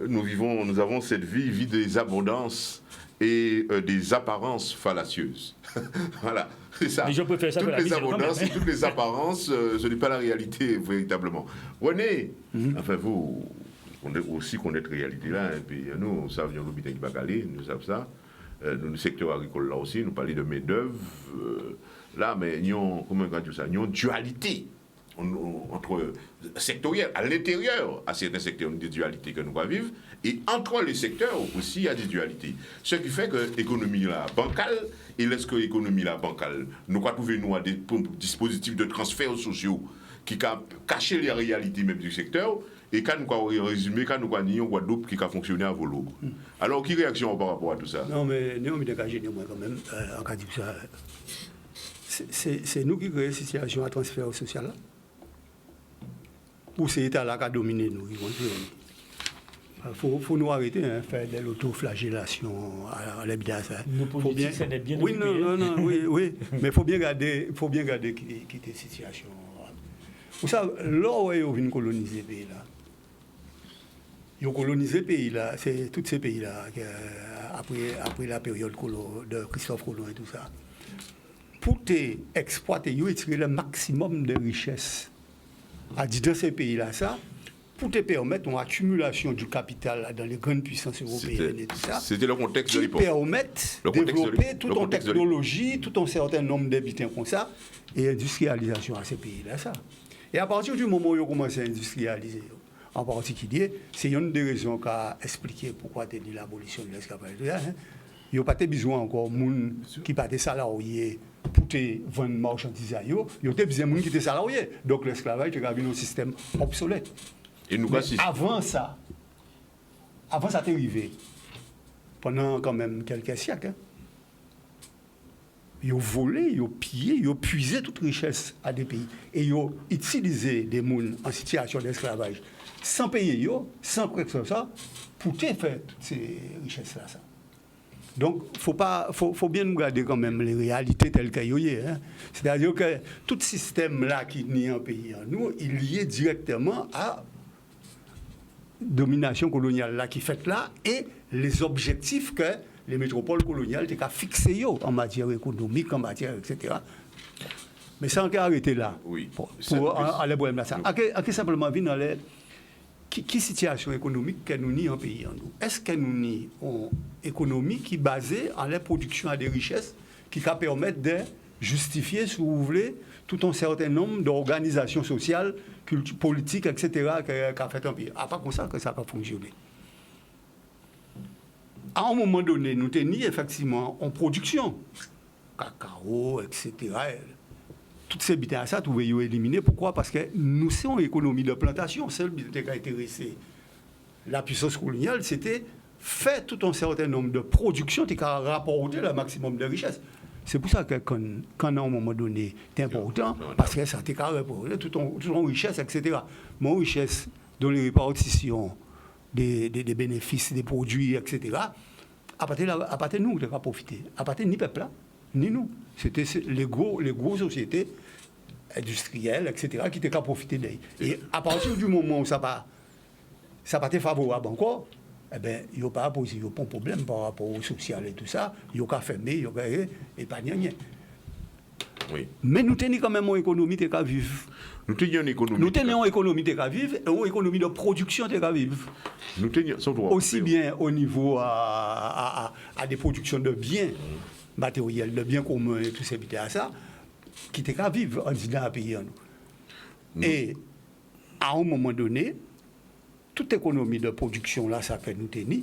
nous avons cette vie des abondances et des apparences fallacieuses. Voilà, c'est ça. Mais je préfère ça. Toutes les abondances et toutes les apparences, ce n'est pas la réalité véritablement. René, enfin vous aussi connaître la réalité là, et puis nous, on sait que l'hôpital qui va aller, nous savons ça. Nous, le secteur agricole là aussi, nous parlons de main-d'œuvre. Là, mais nous avons une dualité entre sectoriel, à l'intérieur, à certains secteurs, des dualités que nous va vivre, et entre les secteurs aussi, il y a des dualités. Ce qui fait que l'économie là bancale, et lorsque l'économie là bancale, nous avons trouvé nous des dispositifs de transferts sociaux qui cachent les réalités même du secteur, et quand nous avons résumé, quand nous avons dit Guadeloupe qui a fonctionné à volo. Alors, quelle réaction par rapport à tout ça? Non, mais nous, on quand même, en cas de ça, c'est nous qui créons cette situation à transfert social là. Ou c'est l'État qui a dominé nous. Il faut nous arrêter de faire de l'autoflagellation à l'habitation. Nos politiques, c'est d'être bien occupés. Oui, mais il faut bien garder qui est situation. Vous savez, là où ils viennent coloniser le pays là, ils ont colonisé le pays là, c'est tous ces pays là, après la période de Christophe Colomb et tout ça. Pour exploiter, ils ont tiré le maximum de richesses. À dire dans ces pays-là, ça, pour te permettre une accumulation du capital dans les grandes puissances européennes et tout ça. C'était le contexte de l'époque. Qui permettent de développer toute une technologie, tout un certain nombre d'habitants comme ça, et industrialisation à ces pays-là, ça. Et à partir du moment où ils ont commencé à industrialiser, en particulier, c'est une des raisons qui a expliqué pourquoi tu as dit l'abolition de l'esclavage. Il n'y a pas besoin encore de gens qui pas des salariés pour te vendre marchandises. Il y a besoin de gens qui sont salariés. Donc l'esclavage est un système obsolète. Et nous avant ça t'est arrivé, pendant quand même quelques siècles, ils ont volé, ils ont pillé, ils ont puisé toute richesse à des pays. Et ils ont utilisé des gens en situation d'esclavage sans payer, sans quoi que ce soit, pour te faire toutes ces richesses-là. Ça. Donc, faut bien nous garder quand même les réalités telles qu'elles sont. Hein. C'est-à-dire que tout système-là qui nie un pays en nous, il est lié directement à domination coloniale là qui fait là et les objectifs que les métropoles coloniales ont fixés en matière économique, en matière, etc. Mais ça, on peut arrêter là. Oui. Pour aller voir ça. On peut simplement venir dans les... Qui situation économique que nous nie en pays en nous? Est-ce que nous nie une économie qui est basée en la production à des richesses qui permettent de justifier, si vous voulez, tout un certain nombre d'organisations sociales, politiques, etc., qu'a fait un pays? À part comme ça que ça va fonctionner. À un moment donné, nous tenions effectivement en production, cacao, etc. Toutes ces bits à ça, tout veillons éliminer. Pourquoi? Parce que nous sommes une économie de plantation. Seul but qui a intéressé la puissance coloniale, c'était faire tout un certain nombre de productions qui a rapporté le maximum de richesse. C'est pour ça que quand à un moment donné, c'est important, parce que ça a rapporté toute une richesse, etc. Mon richesse dans les répartitions des bénéfices, des produits, etc. À partir de nous, on a profité. À partir ni peuple, ni nous. C'était les grosses sociétés industrielles, etc., qui étaient qu'à profiter d'elles. Et à partir du moment où ça n'a pas été favorable encore, eh bien, il n'y a pas posé de problème par rapport au social et tout ça. Il n'y a qu'à fermer, il n'y a qu'à et pas rien. Oui. Mais nous tenons quand même une économie qui est vivre. Nous tenions une économie. Nous tenons une économie qui est vivre et une économie de production qui est vivre. Nous tenions, aussi bien au niveau à des productions de biens matériels, de biens communs et tout ça, à ça, qui étaient qu'à vivre en disant à payer en nous. Et à un moment donné, toute économie de production là, ça que nous tenions,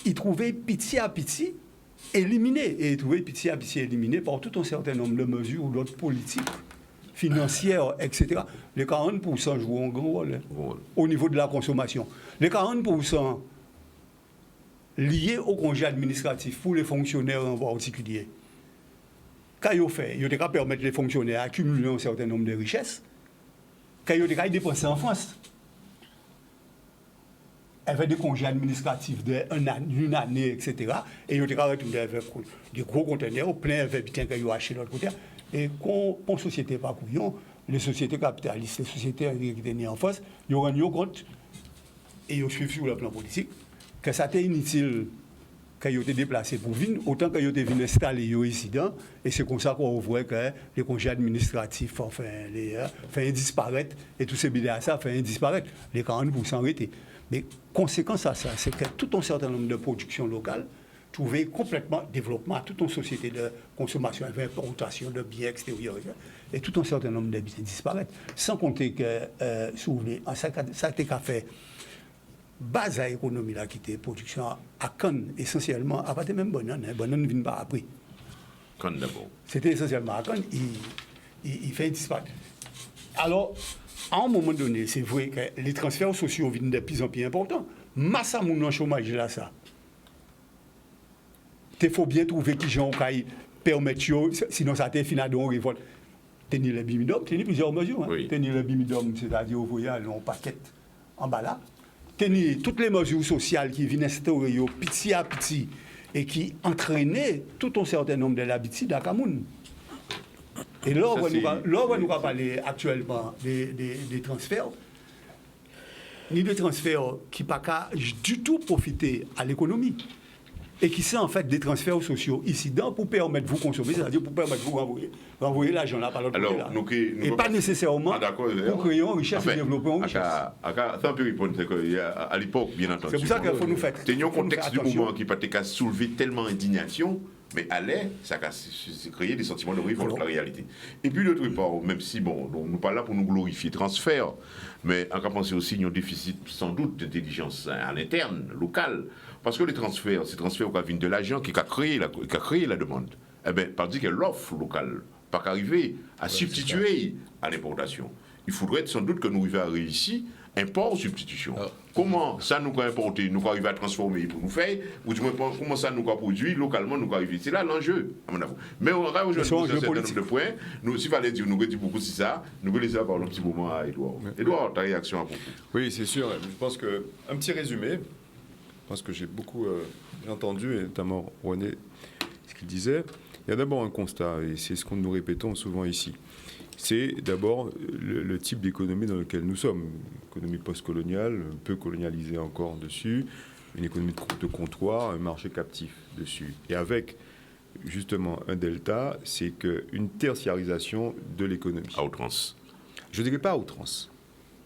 ils trouvaient petit à petit éliminée. Et ils trouvaient petit à petit éliminée par tout un certain nombre de mesures ou d'autres politiques financières, etc. Les 40% jouent un grand rôle au niveau de la consommation. Les 40% liés au congé administratif pour les fonctionnaires en particulier. Quand ils ont fait, ils ont permettre les fonctionnaires d'accumuler un certain nombre de richesses. Quand ils ont dépensé en France, avec des congés administratifs d'une année, etc. Et ils ont retourné avec des gros conteneurs pleins avec des biens qu'ils ont achetés de l'autre côté. Et quand une société pas couillon, les sociétés capitalistes, les sociétés qui étaient nées en France, ils ont rendu compte, et ils ont suivi sur le plan politique, que ça était inutile qu'ils ont été déplacés pour venir, autant qu'ils ont été venus installer ici. Et c'est comme ça qu'on voit que les congés administratifs fait disparaître, et tous ces billets ça fait disparaître, les 40% arrêtés. Mais conséquence à ça, c'est que tout un certain nombre de productions locales trouvaient complètement développement, toute une société de consommation, d'importation de biens extérieurs, et tout un certain nombre d'habitants disparaissent. Sans compter que, si vous voulez, ça a été fait base à l'économie là, qui était production à Cannes, essentiellement, à partir même banane, banane ne vient pas après. Cannes d'abord. C'était essentiellement à Cannes, il fait disparaître. Alors, à un moment donné, c'est vrai que les transferts sociaux viennent de plus en plus importants. Masse à mon chômage là, ça. Il faut bien trouver qui gens qui permettent, sinon ça a fini dans une révolte. Tenir le bimidum, tenir plusieurs mesures. Hein. Oui. Tenir le bimidum, c'est-à-dire au voyage, en paquet en bas là. Tenir toutes les mesures sociales qui viennent instaurer petit à petit et qui entraînaient tout un certain nombre de l'habitude à Cameroun. Et là, on nous va parler actuellement des transferts, ni des transferts qui ne peuvent pas du tout profiter à l'économie. et qui sont en fait des transferts sociaux incidents pour permettre de vous consommer, c'est-à-dire pour permettre de vous renvoyer l'argent là par l'autre côté là. Et pas nécessairement pour créer une richesse et développer une richesse. C'est un peu répondre, c'est qu'à l'époque, bien entendu. C'est pour ça qu'il faut nous faire. Tenions contexte du moment qui peut soulever tellement d'indignation, mais allait, ça a créé des sentiments de révolte, la réalité. Et puis d'autre part, même si, bon, nous ne sommes pas là pour nous glorifier transfert, mais on peut penser aussi qu'il y a un déficit sans doute d'intelligence à l'interne, locale, parce que les transferts, ces transferts qui viennent de l'agent qui a créé la demande, eh bien, par dire que l'offre locale, pas qu'arriver à substituer à l'importation. Il faudrait sans doute que nous arrivions à réussir import substitution. Comment ça nous a importé, nous arriver à transformer pour nous faire, ou du moins comment ça nous a produit localement, nous arriver. C'est là l'enjeu, à mon avis. Mais on va aujourd'hui un certain nombre de points. Nous, s'il fallait dire, nous redit beaucoup si ça, nous allons laisser parler un petit moment à Edouard. Edouard, ta réaction à propos? Oui, c'est sûr. Je pense qu'un petit résumé, parce que j'ai beaucoup entendu, et notamment René, ce qu'il disait. Il y a d'abord un constat, et c'est ce que nous répétons souvent ici. C'est d'abord le type d'économie dans lequel nous sommes. Une économie post-coloniale, un peu colonialisée encore dessus, une économie de comptoir, un marché captif dessus. Et avec justement un delta, c'est qu'une tertiarisation de l'économie. À outrance. Je ne dirais pas à outrance.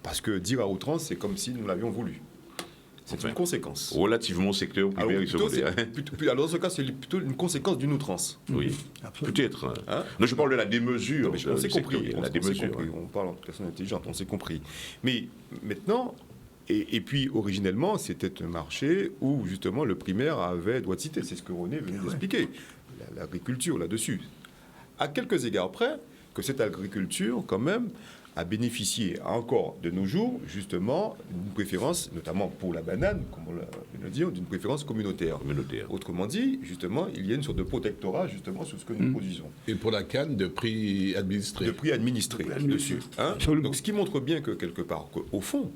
Parce que dire à outrance, c'est comme si nous l'avions voulu. C'est une conséquence. Relativement au secteur primaire et secondaire. Alors dans ce cas, c'est plutôt une conséquence d'une outrance. Oui, peut-être. Hein? Non, je parle de la démesure. Non, on s'est compris. La démesure. On parle en personne intelligente, on s'est compris. Mais maintenant, et puis originellement, c'était un marché où justement le primaire avait droit de citer. C'est ce que René venait d'expliquer. L'agriculture là-dessus. À quelques égards près, que cette agriculture, quand même, a bénéficié encore de nos jours, justement, d'une préférence, notamment pour la banane, comme on l'a dit, d'une préférence communautaire. Autrement dit, justement, il y a une sorte de protectorat, justement, sur ce que nous produisons. Et pour la canne, de prix administré. De prix administré, dessus. Hein? Donc, ce qui montre bien que, quelque part, au fond,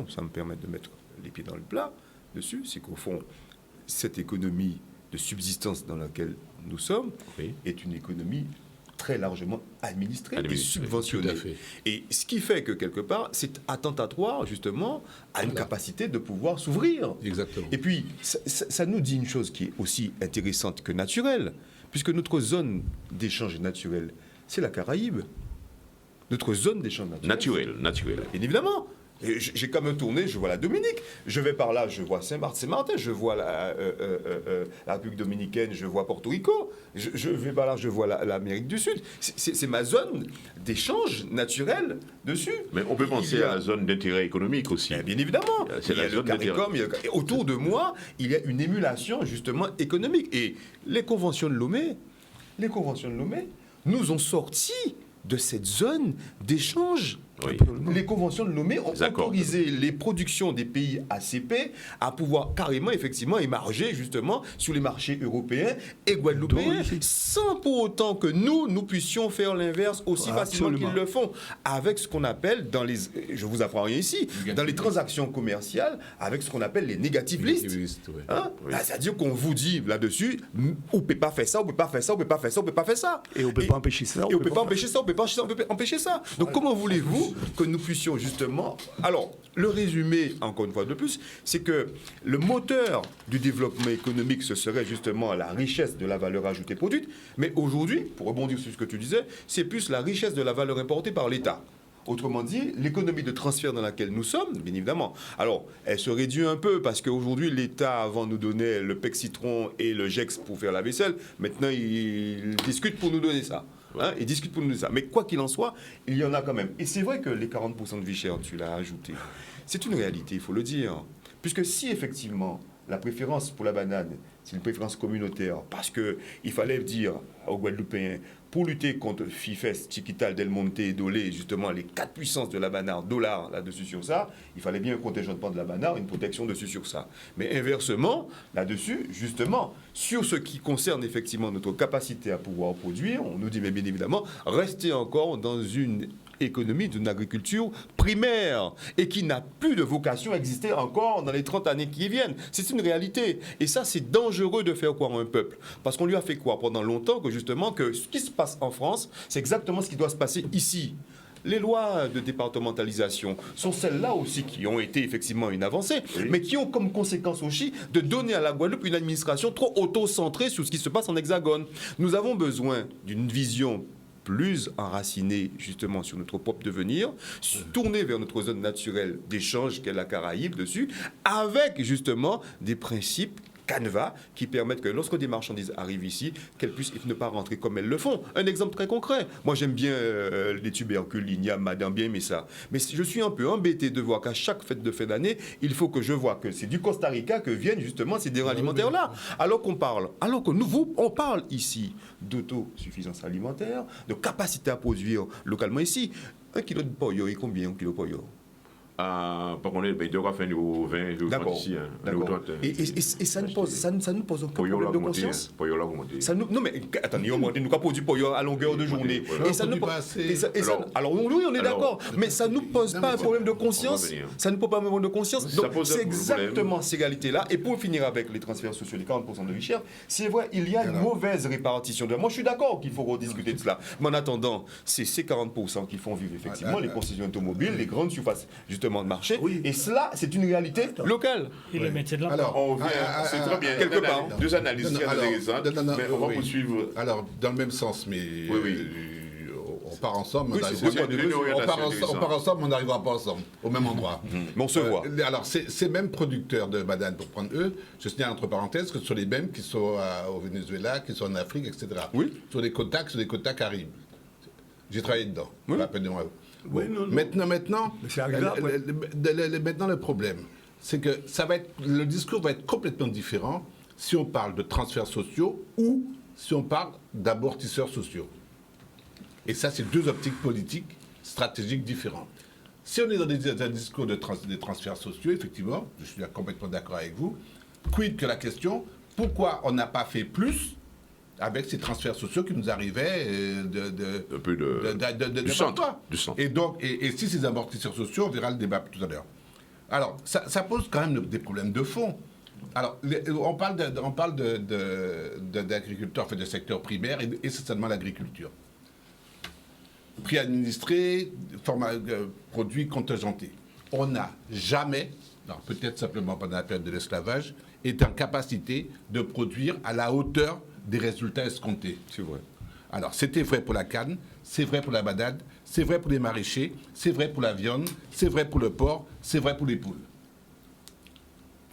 ça me permet de mettre les pieds dans le plat dessus, c'est qu'au fond, cette économie de subsistance dans laquelle nous sommes est une économie très largement administrée et subventionnée. Et ce qui fait que, quelque part, c'est attentatoire, justement, à une capacité de pouvoir s'ouvrir. Exactement. Et puis, ça nous dit une chose qui est aussi intéressante que naturelle, puisque notre zone d'échange naturel, c'est la Caraïbe. Notre zone d'échange naturel. Naturel. Bien évidemment. Et j'ai quand même tourné, je vois la Dominique, je vais par là, je vois Saint-Martin, je vois la République dominicaine, je vois Porto Rico, je vais par là, je vois l'Amérique du Sud. C'est ma zone d'échange naturel dessus. Mais on peut penser à la zone d'intérêt économique aussi. Bien évidemment. Il y a le CARICOM, et autour de moi, il y a une émulation justement économique. Et les conventions de Lomé nous ont sortis de cette zone d'échange. Les conventions de Lomé ont autorisé les productions des pays ACP à pouvoir carrément, effectivement, émarger justement sur les marchés européens et guadeloupéens, sans pour autant que nous puissions faire l'inverse aussi facilement qu'ils le font, avec ce qu'on appelle, je vous apprends rien ici, dans les transactions commerciales, avec ce qu'on appelle les negative lists. C'est-à-dire qu'on vous dit là-dessus, on ne peut pas faire ça, on ne peut pas faire ça, on ne peut pas faire ça, on ne peut pas faire ça. Et on ne peut pas empêcher ça. Et on ne peut pas empêcher ça, on ne peut pas empêcher ça. Donc comment voulez-vous que nous puissions justement... Alors, le résumé, encore une fois de plus, c'est que le moteur du développement économique, ce serait justement la richesse de la valeur ajoutée produite. Mais aujourd'hui, pour rebondir sur ce que tu disais, c'est plus la richesse de la valeur importée par l'État. Autrement dit, l'économie de transfert dans laquelle nous sommes, bien évidemment. Alors, elle se réduit un peu parce qu'aujourd'hui, l'État, avant, nous donnait le PEC Citron et le GEX pour faire la vaisselle. Maintenant, il discute pour nous donner ça. Ils discutent pour nous donner ça. Mais quoi qu'il en soit, il y en a quand même. Et c'est vrai que les 40% de vie chère, tu l'as ajouté. C'est une réalité, il faut le dire. Puisque si, effectivement, la préférence pour la banane, c'est une préférence communautaire, parce qu'il fallait dire aux Guadeloupéens, pour lutter contre FIFES, Chiquital, Del Monte et Dolé, justement les 4 puissances de la banane, dollars là-dessus sur ça, il fallait bien un contingentement de la banane, une protection dessus sur ça. Mais inversement, là-dessus, justement, sur ce qui concerne effectivement notre capacité à pouvoir produire, on nous dit, mais bien évidemment, restez encore dans une économie d'une agriculture primaire et qui n'a plus de vocation à exister encore dans les 30 années qui viennent. C'est une réalité. Et ça, c'est dangereux de faire croire à un peuple. Parce qu'on lui a fait croire pendant longtemps que justement, que ce qui se passe en France, c'est exactement ce qui doit se passer ici. Les lois de départementalisation sont celles-là aussi qui ont été effectivement une avancée, mais qui ont comme conséquence aussi de donner à la Guadeloupe une administration trop auto-centrée sur ce qui se passe en Hexagone. Nous avons besoin d'une vision plus enracinée justement sur notre propre devenir, tournée vers notre zone naturelle d'échange qu'est la Caraïbe dessus, avec justement des principes canevas qui permettent que lorsque des marchandises arrivent ici, qu'elles puissent ne pas rentrer comme elles le font. Un exemple très concret. Moi, j'aime bien les tubercules, l'igname, madame, bien aimé ça. Mais je suis un peu embêté de voir qu'à chaque fête de fin d'année, il faut que je vois que c'est du Costa Rica que viennent justement ces denrées alimentaires-là. Alors que on parle ici d'autosuffisance alimentaire, de capacité à produire localement ici. 1 kilo de pollo, et combien 1 kilo de pollo? Par contre, il doit faire au 20, au 30 ici. Et ça nous pose aucun problème de conscience. Non, mais attendez, nous avons produit pollo à longueur de journée. Alors oui, on est d'accord. Mais ça ne nous pose pas un problème de conscience. Ça ne pose pas un problème de conscience. Donc c'est exactement cette égalité-là. Et pour finir avec les transferts sociaux, les 40% de vie chère, c'est vrai, il y a une mauvaise répartition. Moi, je suis d'accord qu'il faut rediscuter de cela. Mais en attendant, c'est ces 40% qui font vivre effectivement les concessions automobiles, les grandes surfaces de marché, et cela, c'est une réalité locale. Et le maintien de l'emploi. Alors, on vient, c'est très bien, quelque part. Deux analyses très intéressantes, mais on va poursuivre. Alors, dans le même sens, mais on part ensemble, on part ensemble, on n'arrivera pas ensemble, au même endroit. Mais on se voit. Alors, ces mêmes producteurs de bananes, pour prendre eux, je signale entre parenthèses que ce sont les mêmes qui sont au Venezuela, qui sont en Afrique, etc. Oui. Sur des quotas caribes. J'ai travaillé dedans. Oui. Rappelez-moi. Oui, non. Maintenant, le problème, c'est que le discours va être complètement différent si on parle de transferts sociaux ou si on parle d'amortisseurs sociaux. Et ça, c'est deux optiques politiques, stratégiques différentes. Si on est dans un discours des transferts sociaux, effectivement, je suis complètement d'accord avec vous, quid que la question, pourquoi on n'a pas fait plus avec ces transferts sociaux qui nous arrivaient du centre. Et donc, et si ces amortisseurs sociaux, on verra le débat tout à l'heure. Alors, ça pose quand même des problèmes de fond. Alors, on parle d'agriculteurs, enfin de secteur primaire, et essentiellement l'agriculture. Prix administré, produits contingentés. On n'a jamais, peut-être simplement pendant la période de l'esclavage, été en capacité de produire à la hauteur des résultats escomptés. C'est vrai. Alors, c'était vrai pour la canne, c'est vrai pour la banane, c'est vrai pour les maraîchers, c'est vrai pour la viande, c'est vrai pour le porc, c'est vrai pour les poules.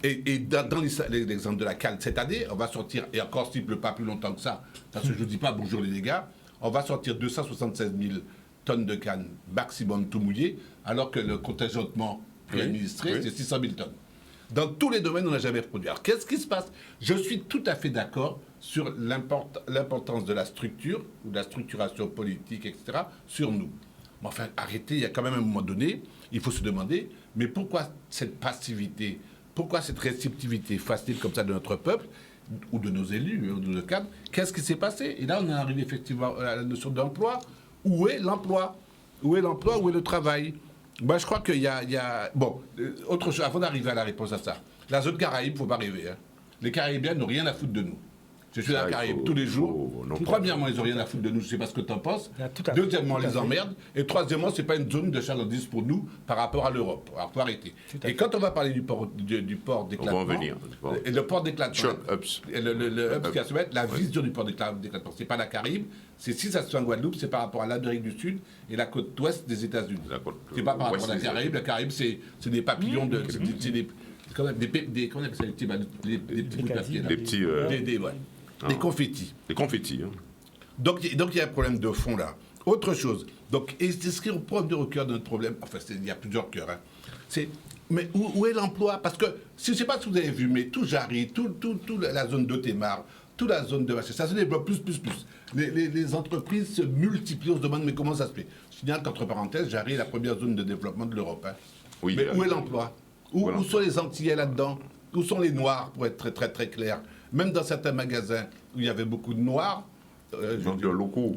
Et dans l'exemple de la canne, cette année, on va sortir, et encore s'il ne pleut pas plus longtemps que ça, parce que je ne dis pas bonjour les dégâts, on va sortir 276 000 tonnes de canne maximum tout mouillé, alors que le contingentement administré, c'est 600 000 tonnes. Dans tous les domaines, on n'a jamais produit. Alors, qu'est-ce qui se passe? Je suis tout à fait d'accord sur l'importance de la structure, ou de la structuration politique, etc., sur nous. Mais enfin, arrêtez, il y a quand même un moment donné, il faut se demander, mais pourquoi cette passivité, pourquoi cette réceptivité facile comme ça de notre peuple, ou de nos élus, ou de nos cadres? Qu'est-ce qui s'est passé? Et là, on est arrivé effectivement à la notion d'emploi. Où est l'emploi? Où est l'emploi? Où est le travail? Moi, je crois qu'il y a... Bon, autre chose, avant d'arriver à la réponse à ça, la zone Caraïbe, il ne faut pas rêver. Hein. Les Caraïbiens n'ont rien à foutre de nous. Je suis dans la Caraïbe tous les jours. Premièrement, ils n'ont rien à foutre de nous, je ne sais pas ce que tu en penses. Deuxièmement, on les emmerde. Et troisièmement, ce n'est pas une zone de chalandise pour nous par rapport à l'Europe. Alors, il faut arrêter. Et quand on va parler du port d'éclatement... On va en venir. Et le port d'éclatement... Le UPS qui va se mettre, la vision du port d'éclatement. Ce n'est pas la Caraïbe. C'est si ça se fait en Guadeloupe, c'est par rapport à l'Amérique du Sud et la côte ouest des États-Unis. C'est pas par rapport à la Caraïbe. La Caraïbe, c'est des papillons de... Des confettis. Des confettis. Hein. Donc il y a un problème de fond là. Autre chose. Donc, et c'est ce qui est le problème de cœur de notre problème. Enfin, il y a plusieurs cœurs. Hein. Mais où est l'emploi? Parce que, je ne sais pas si vous avez vu, mais tout Jarry, toute la zone d'Otémar, toute la zone de Vaché, ça se développe plus. Les entreprises se multiplient, on se demande, mais comment ça se fait? Je signale qu'entre parenthèses, Jarry est la première zone de développement de l'Europe. Hein. Oui, mais où est l'emploi? Où sont les Antillais là-dedans? Où sont les Noirs, pour être très, très, très clair? Même dans certains magasins où il y avait beaucoup de Noirs, de locaux.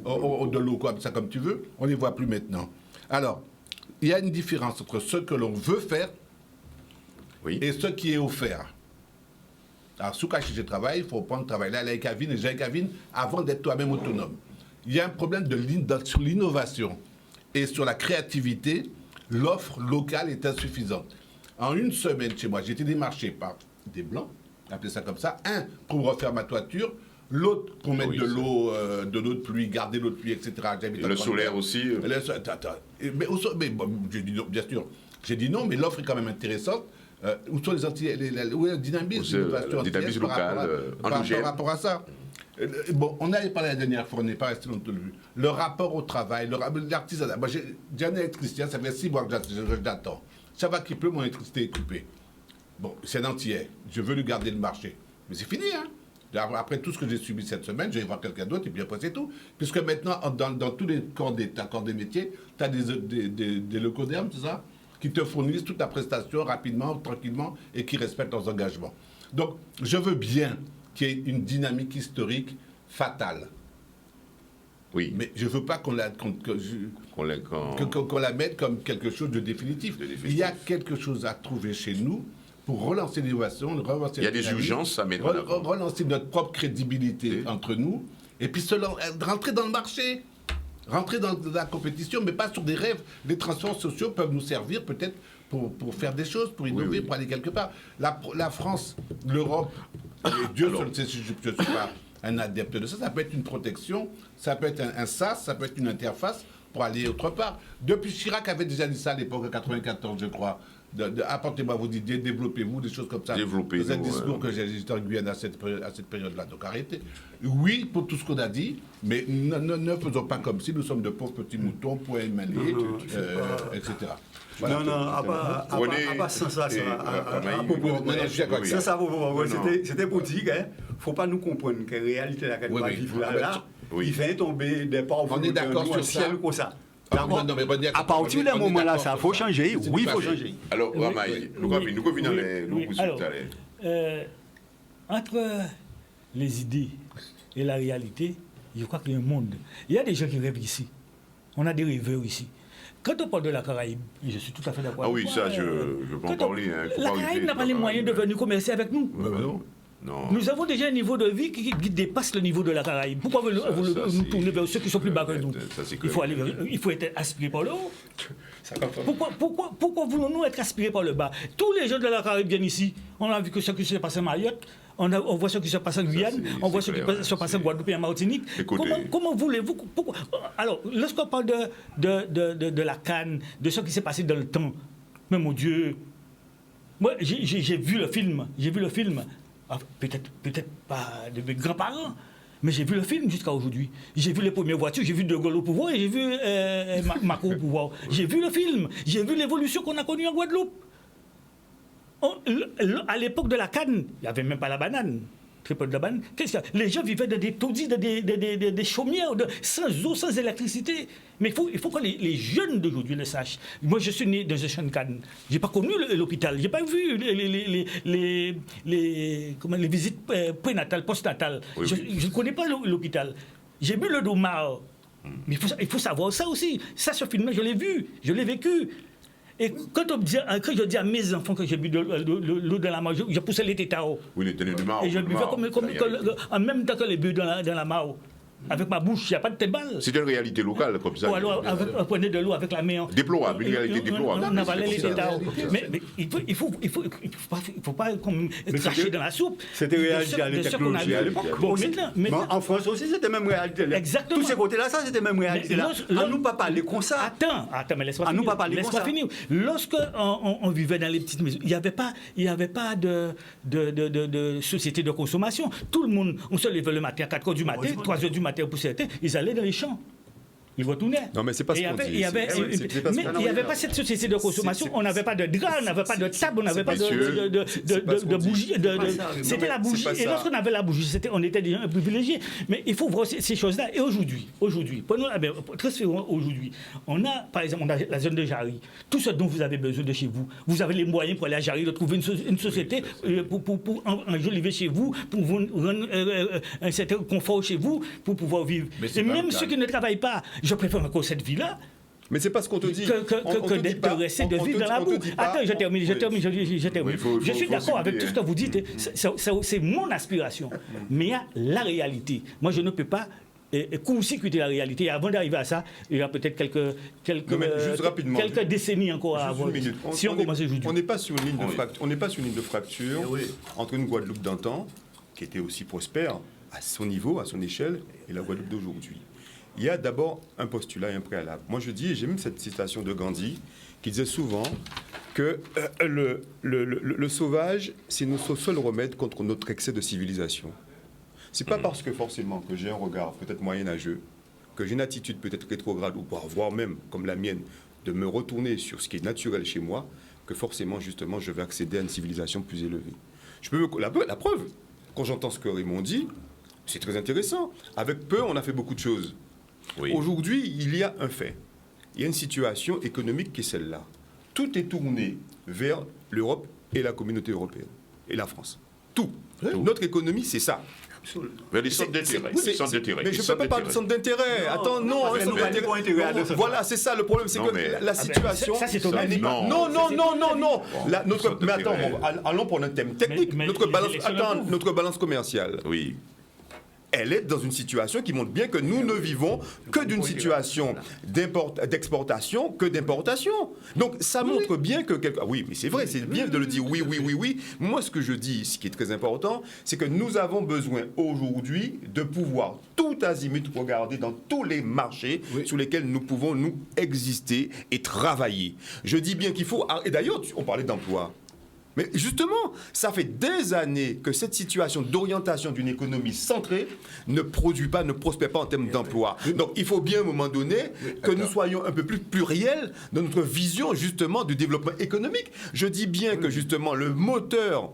De locaux, ça comme tu veux, on ne les voit plus maintenant. Alors, il y a une différence entre ce que l'on veut faire et ce qui est offert. Alors, sous caché de travail, il faut prendre le travail là, avec Avine et Jacques Avine, avant d'être toi-même autonome. Il y a un problème sur l'innovation. et sur la créativité, l'offre locale est insuffisante. En une semaine chez moi, j'ai été démarché par des Blancs, appelez ça comme ça, un pour refaire ma toiture, l'autre pour mettre de l'eau de pluie, garder l'eau de pluie, etc. Le solaire aussi. Mais bon, j'ai dit non, bien sûr. J'ai dit non, mais l'offre est quand même intéressante. Où sont les où est le dynamisme local par rapport à ça? Bon, on avait parlé la dernière fois, on n'est pas resté longtemps dessus. Le rapport au travail, l'artisanat. Moi, j'ai un électricien, ça fait 6 mois que j'attends. Ça va qu'il pleut, mon électricité est coupée. Bon, c'est un entier. Je veux lui garder le marché. Mais c'est fini, hein. Après tout ce que j'ai subi cette semaine, je vais voir quelqu'un d'autre et puis après c'est tout. Puisque maintenant, dans tous les corps des métiers, tu as des locodèrmes, c'est ça, qui te fournissent toute ta prestation rapidement, tranquillement et qui respectent leurs engagements. Donc, je veux bien qu'il y ait une dynamique historique fatale. Oui. Mais je ne veux pas qu'on la mette comme quelque chose de définitif. Il y a quelque chose à trouver chez nous pour relancer l'innovation, relancer il y a des urgences à mettre en avant. Relancer notre propre crédibilité entre nous, et puis rentrer dans le marché, rentrer dans la compétition, mais pas sur des rêves. Les transports sociaux peuvent nous servir peut-être pour faire des choses, pour innover, pour aller quelque part. La France, l'Europe, et Dieu seul sait si je ne suis pas un adepte de ça, ça peut être une protection, ça peut être un sas, ça peut être une interface pour aller autre part. Depuis Chirac avait déjà dit ça à l'époque, en 94, je crois. Apportez-moi vos idées, développez-vous, des choses comme ça. Développez-vous. C'est un discours que j'ai dit en Guyane à cette période-là. Donc arrêtez. Oui, pour tout ce qu'on a dit, mais ne faisons pas comme si nous sommes de pauvres petits moutons, poings mêlés, etc. Voilà. Non, à part sans ça, c'était pour dire qu'il ne faut pas nous comprendre que la réalité là, qu'on va vivre là, il fait tomber des pauvres. On est d'accord sur ciel comme ça. À partir d'un moment là, ça faut changer. Oui, il faut changer. Alors, Ramaï, nous revenons tout à l'heure. Entre les idées et la réalité, je crois qu'il y a un monde. Il y a des gens qui rêvent ici. On a des rêveurs ici. Quand on parle de la Caraïbe, je suis tout à fait d'accord. Ah oui, ça, je peux en parler. La Caraïbe n'a pas les moyens de venir commercer avec nous. Non. Nous avons déjà un niveau de vie qui dépasse le niveau de la Caraïbe. Pourquoi vous nous tournez vers ceux qui sont plus bas que nous? Il faut être aspiré par le haut. Pourquoi voulons-nous être aspirés par le bas? Tous les gens de la Caraïbe viennent ici. On a vu que ce qui s'est passé à Mayotte, on voit ce qui se passe en Guyane, on voit ce qui se passe en Guadeloupe et en Martinique. Comment voulez-vous... Alors, lorsqu'on parle de la canne, de ce qui s'est passé dans le temps, mais mon Dieu... Moi, j'ai vu le film. Peut-être pas de mes grands-parents, mais j'ai vu le film jusqu'à aujourd'hui. J'ai vu les premières voitures, j'ai vu De Gaulle au pouvoir et j'ai vu Macron au pouvoir. J'ai vu le film, j'ai vu l'évolution qu'on a connue en Guadeloupe. À l'époque de la canne, il n'y avait même pas la banane. Très peu de la banane. Les gens vivaient dans des taudis, dans des chaumières, sans eau, sans électricité. Mais il faut que les jeunes d'aujourd'hui le sachent. Moi, je suis né dans un champ de canne. Je n'ai pas connu l'hôpital. Je n'ai pas vu les visites prénatales, postnatales. Je ne connais pas l'hôpital. J'ai vu le domar. Mais il faut savoir ça aussi. Ça, ce film-là, je l'ai vu, je l'ai vécu. Et quand je dis à mes enfants que j'ai bu de l'eau dans la mare, je poussais les tétaos. Oui, les tenues de mare. Et je buvais en même temps que les bulles dans la mare. Avec ma bouche, il n'y a pas de balle. C'est une réalité locale comme ça. Ou alors, on prenait de l'eau avec la main. Déplorable, une réalité déplorable. On avalait les tétaos. Mais il faut pas cracher dans la soupe. C'était réalité à l'époque. En France aussi, c'était même réalité. Exactement. Tous ces côtés-là, ça, c'était même réalité. À nous pas parler comme ça. Attends, mais laisse-moi finir. Lorsqu'on vivait dans les petites maisons, il n'y avait pas de société de consommation. Tout le monde, on se levait le matin à 4 h du matin, 3 h du matin pour certains, ils allaient dans les champs. Ils retournaient. Non, mais c'est pas ce qu'on dit. Mais il n'y avait pas cette société de consommation. On n'avait pas de drap, on n'avait pas de table, on n'avait pas de bougie. C'était la bougie. Et lorsqu'on avait la bougie, on était déjà privilégiés. Mais il faut voir ces choses-là. Et aujourd'hui, transférons aujourd'hui. On a, par exemple, la zone de Jarry. Tout ce dont vous avez besoin de chez vous. Vous avez les moyens pour aller à Jarry, de trouver une société pour enjoliver chez vous, pour vous rendre un certain confort chez vous, pour pouvoir vivre. Et même ceux qui ne travaillent pas, je préfère encore cette vie-là. Mais c'est pas ce qu'on te dit. Que de rester de vivre dans la boue. Attends, je termine. Je suis d'accord avec tout ce que vous dites. C'est mon aspiration. Mais il y a la réalité. Moi, je ne peux pas court-circuiter la réalité. Et avant d'arriver à ça, il y a peut-être quelques décennies encore à avoir. Si on commence aujourd'hui. On n'est pas sur une ligne de fracture. On n'est pas sur une ligne de fracture entre une Guadeloupe d'antan, qui était aussi prospère à son niveau, à son échelle, et la Guadeloupe d'aujourd'hui. Il y a d'abord un postulat et un préalable. Moi, je dis, et j'ai même cette citation de Gandhi, qui disait souvent que le sauvage, c'est notre seul remède contre notre excès de civilisation. C'est pas parce que forcément que j'ai un regard peut-être moyenâgeux, que j'ai une attitude peut-être rétrograde, ou voire même, comme la mienne, de me retourner sur ce qui est naturel chez moi, que forcément, justement, je vais accéder à une civilisation plus élevée. La preuve, quand j'entends ce que Raymond dit, c'est très intéressant. Avec peu, on a fait beaucoup de choses. Oui. Aujourd'hui, il y a un fait. Il y a une situation économique qui est celle-là. Tout est tourné vers l'Europe et la communauté européenne. Et la France. Tout. Notre économie, c'est ça. Mais les centres d'intérêt. Mais je ne peux pas parler de centres d'intérêt. Attends, non. Voilà, c'est ça le problème. C'est que la situation. Ça, c'est ton avis. Non. Mais attends, allons pour un thème technique. Notre balance commerciale. Oui. Elle est dans une situation qui montre bien que nous ne vivons que d'une situation d'exportation que d'importation. Donc ça montre bien que... Oui, mais c'est vrai, c'est bien de le dire oui. Moi, ce que je dis, ce qui est très important, c'est que nous avons besoin aujourd'hui de pouvoir tout azimut regarder dans tous les marchés sur lesquels nous pouvons nous exister et travailler. Je dis bien qu'il faut... Et d'ailleurs, on parlait d'emploi. Mais justement, ça fait des années que cette situation d'orientation d'une économie centrée ne produit pas, ne prospère pas en termes d'emploi. Donc il faut bien à un moment donné que nous soyons un peu plus pluriels dans notre vision justement du développement économique. Je dis bien que justement le moteur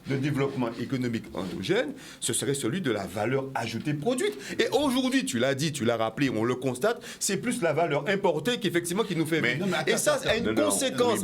de développement économique endogène, ce serait celui de la valeur ajoutée produite. Et aujourd'hui, tu l'as dit, tu l'as rappelé, on le constate, c'est plus la valeur importée qu'effectivement qui nous fait vivre. Et ça a une conséquence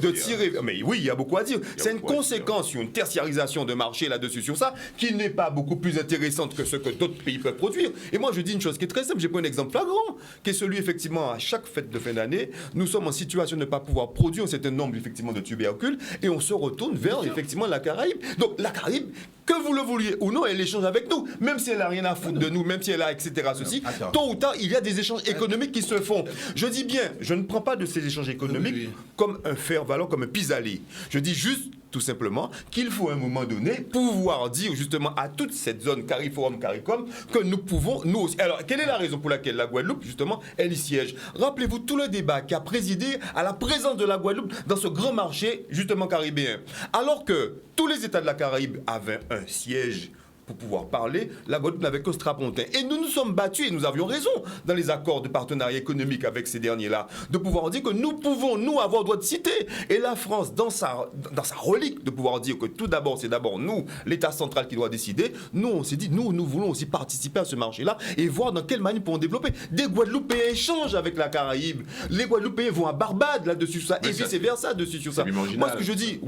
de tirer... Mais oui, il y a beaucoup à dire. C'est une conséquence sur une tertiarisation de marché là-dessus, sur ça, qui n'est pas beaucoup plus intéressante que ce que d'autres pays peuvent produire. Et moi, je dis une chose qui est très simple, j'ai pris un exemple flagrant, qui est celui, effectivement, à chaque fête de fin d'année, nous sommes en situation de ne pas pouvoir produire un certain nombre, effectivement, de tubercules, et on se retourne vers effectivement la Caraïbe. Donc la Caraïbe, que vous le vouliez ou non, elle échange avec nous. Même si elle n'a rien à foutre de nous, même si elle a etc. ceci, tôt ou tard, il y a des échanges économiques qui se font. Je dis bien, je ne prends pas de ces échanges économiques comme un faire-valoir, comme un pis-aller. Je dis juste, tout simplement, qu'il faut à un moment donné pouvoir dire justement à toute cette zone CARIFORUM-CARICOM que nous pouvons, nous aussi. Alors, quelle est la raison pour laquelle la Guadeloupe, justement, elle y siège? Rappelez-vous tout le débat qui a présidé à la présence de la Guadeloupe dans ce grand marché, justement, caribéen. Alors que tous les États de la Caraïbe avaient un siège pour pouvoir parler, la Guadeloupe n'avait que strapontin. Et nous nous sommes battus, et nous avions raison, dans les accords de partenariat économique avec ces derniers-là, de pouvoir dire que nous pouvons, nous, avoir droit de cité. Et la France, dans sa relique, de pouvoir dire que tout d'abord, c'est d'abord nous, l'État central, qui doit décider. Nous, on s'est dit, nous voulons aussi participer à ce marché-là et voir dans quelle manière nous pouvons développer. Des Guadeloupéens échangent avec la Caraïbe. Les Guadeloupéens vont à Barbade, là-dessus, sur ça, et vice-versa, dessus, sur ça. Moi, ce que je dis,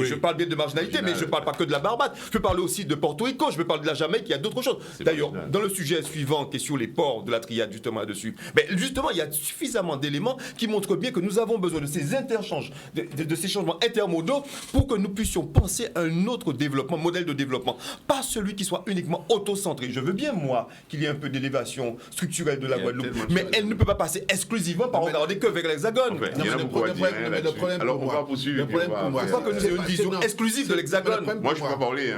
je parle bien de marginalité, mais je ne parle pas que de la Barbade. Je parle aussi de Porto Rico, je parle de la Jamaïque, il y a d'autres choses. D'ailleurs, dans le sujet suivant, qui est sur les ports de la triade, justement là-dessus, mais justement, il y a suffisamment d'éléments qui montrent bien que nous avons besoin de ces interchanges, de ces changements intermodaux pour que nous puissions penser à un autre développement, modèle de développement. Pas celui qui soit uniquement autocentré. Je veux bien, moi, qu'il y ait un peu d'élévation structurelle de la Guadeloupe, mais elle ne peut pas passer exclusivement par regarder que vers l'Hexagone. Le problème pour moi, je crois que nous avons une vision exclusive de l'Hexagone. Moi, je ne peux pas parler.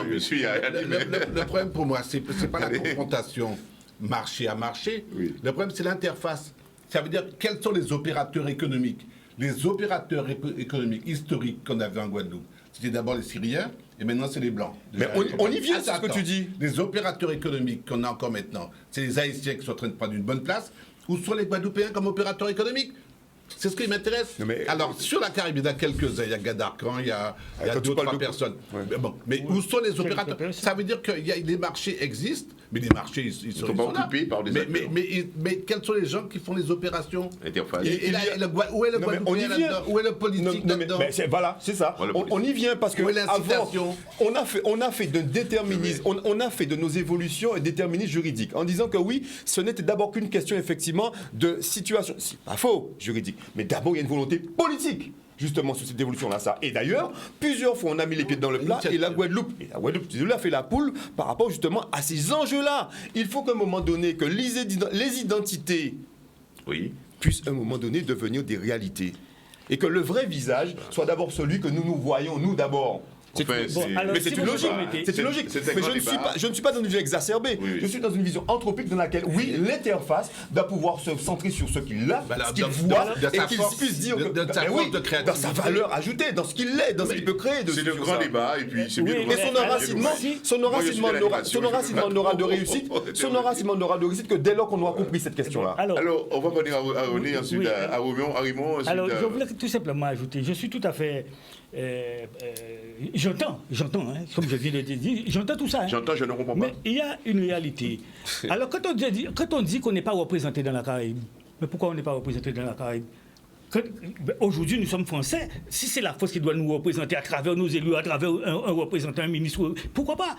Je suis le problème pour moi, c'est pas la confrontation marché à marché. Oui. Le problème, c'est l'interface. Ça veut dire quels sont les opérateurs économiques. Les opérateurs économiques historiques qu'on avait en Guadeloupe, c'était d'abord les Syriens et maintenant c'est les Blancs. Mais on y vient, c'est ce que tu dis. Les opérateurs économiques qu'on a encore maintenant, c'est les Haïtiens qui sont en train de prendre une bonne place, ou sont les Guadeloupéens comme opérateurs économiques. C'est ce qui m'intéresse. Alors, sur la Caraïbe, il y en a quelques-uns. Il y a Gadarcan, il y a 2-3 personnes. Ouais. Mais où sont les opérateurs? Ça veut dire que les marchés existent, mais les marchés, ils sont pas occupés par des acteurs. Mais quels sont les gens qui font les opérations? Interface. Où est le Guadeloupéen là-dedans? Où est le politique là-dedans? Voilà, c'est ça. On y vient parce que avant, on a fait d'un déterminisme, on a fait de nos évolutions un déterminisme juridique en disant que oui, ce n'était d'abord qu'une question effectivement de situation. C'est pas faux, juridique. Mais d'abord, il y a une volonté politique. justement sur cette évolution-là. Ça. Et d'ailleurs, plusieurs fois, on a mis les pieds dans le plat et la Guadeloupe a fait la poule par rapport justement à ces enjeux-là. Il faut qu'à un moment donné, que les identités puissent à un moment donné devenir des réalités. Et que le vrai visage soit d'abord celui que nous voyons, nous d'abord. Mais c'est une logique. C'est une logique. Mais je ne suis pas dans une vision exacerbée. Je suis dans une vision anthropique dans laquelle, l'interface doit pouvoir se centrer sur ce qu'il a, ce qu'il voit, et qu'il puisse dire dans sa valeur ajoutée, dans ce qu'il est, dans ce qu'il peut créer. C'est le grand débat, et puis c'est bien. Et son enracinement n'aura de réussite que dès lors qu'on aura compris cette question-là. Alors, on va venir à René, ensuite à Raymond. Alors, je voulais tout simplement ajouter, je suis tout à fait... j'entends, comme je viens de te dire, j'entends tout ça. J'entends, je ne comprends pas. Mais il y a une réalité. Alors, quand on dit qu'on n'est pas représenté dans la Caraïbe, mais pourquoi on n'est pas représenté dans la Caraïbe? Aujourd'hui, nous sommes Français. Si c'est la France qui doit nous représenter à travers nos élus, à travers un représentant, un ministre, pourquoi pas?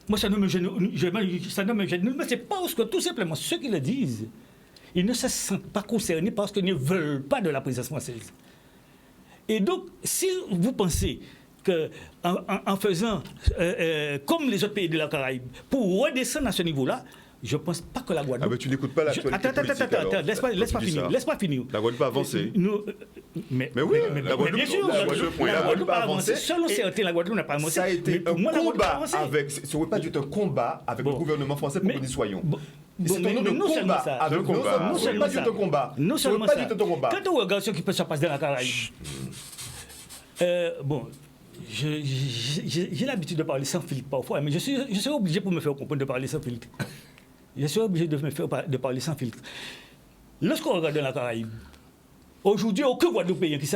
Moi, ça ne me gêne, mais c'est parce que tout simplement, ceux qui le disent, ils ne se sentent pas concernés parce qu'ils ne veulent pas de la présence française. Et donc, si vous pensez qu'en faisant comme les autres pays de la Caraïbe, pour redescendre à ce niveau-là, je ne pense pas que la Guadeloupe... Ah mais tu n'écoutes pas l'actualité politique. Attends, laisse-moi finir. La Guadeloupe a avancé. Mais oui, la Guadeloupe, bien sûr, la Guadeloupe a avancé. Selon certains, la Guadeloupe n'a pas avancé. Ça a été un combat avec... Ça n'aurait pas dû être un combat avec le gouvernement français pour que nous soyons. C'est un nom de combat avec le combat. Non seulement ça. Non seulement ça. Quand on regarde ce qui peut se passer dans la Caraïbe, j'ai l'habitude de parler sans filtre parfois, mais je suis obligé pour me faire comprendre de parler sans filtre. Je suis obligé de parler sans filtre. Lorsqu'on regarde dans la Caraïbe, aujourd'hui, aucun Guadeloupéen qui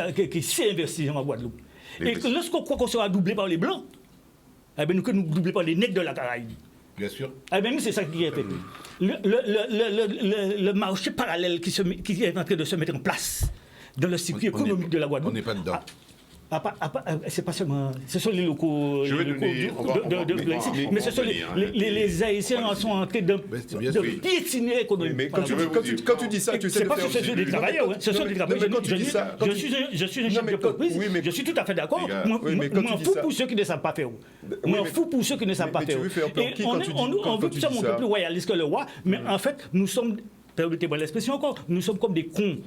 s'est investi dans la Guadeloupe. Et lorsqu'on croit qu'on sera doublé par les Blancs, eh bien, nous sommes doublés par les nègres de la Caraïbe. Bien sûr. Eh bien, nous, c'est ça qui est fait. Le marché parallèle qui est en train de se mettre en place dans le circuit économique de la Guadeloupe. On n'est pas dedans. C'est pas seulement. Ce sont les locaux. Je vais donner. Mais ce sont les Haïtiens sont en train de piétiner l'économie. Mais quand tu dis ça, tu sais. C'est pas que ce sont des travailleurs. Ce sont des travailleurs. Je suis un chef d'entreprise. Je suis tout à fait d'accord. M'en fous pour ceux qui ne savent pas faire. M'en fous pour ceux qui ne savent pas faire. Et on veut que ça monte un peu plus royaliste que le roi, mais en fait, nous sommes. Permettez-moi l'expression encore. Nous sommes comme des cons.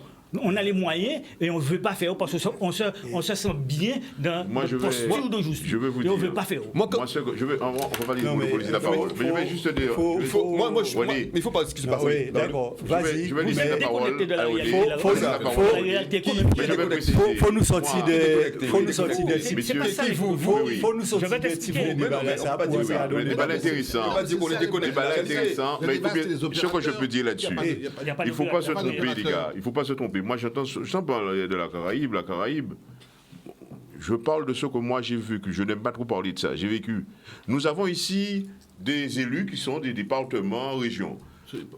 On a les moyens et on ne veut pas faire parce qu'on se sent bien dans notre posture de justice. Je veux vous dire. Et on ne veut pas faire. On va pas dire monopoliser la parole. Mais je vais juste dire. Mais il faut pas ce qui se passe. Oui, d'accord. Vas-y. Je vais laisser la parole Il faut nous sortir des. Faut nous sortir des types. Faut nous sortir des types. Débat intéressant. Mais ce que je peux dire là-dessus, il ne faut pas se tromper, les gars. Il ne faut pas se tromper. Moi, j'entends parler de la Caraïbe. Je parle de ce que moi j'ai vécu. Je n'aime pas trop parler de ça. J'ai vécu. Nous avons ici des élus qui sont des départements, régions.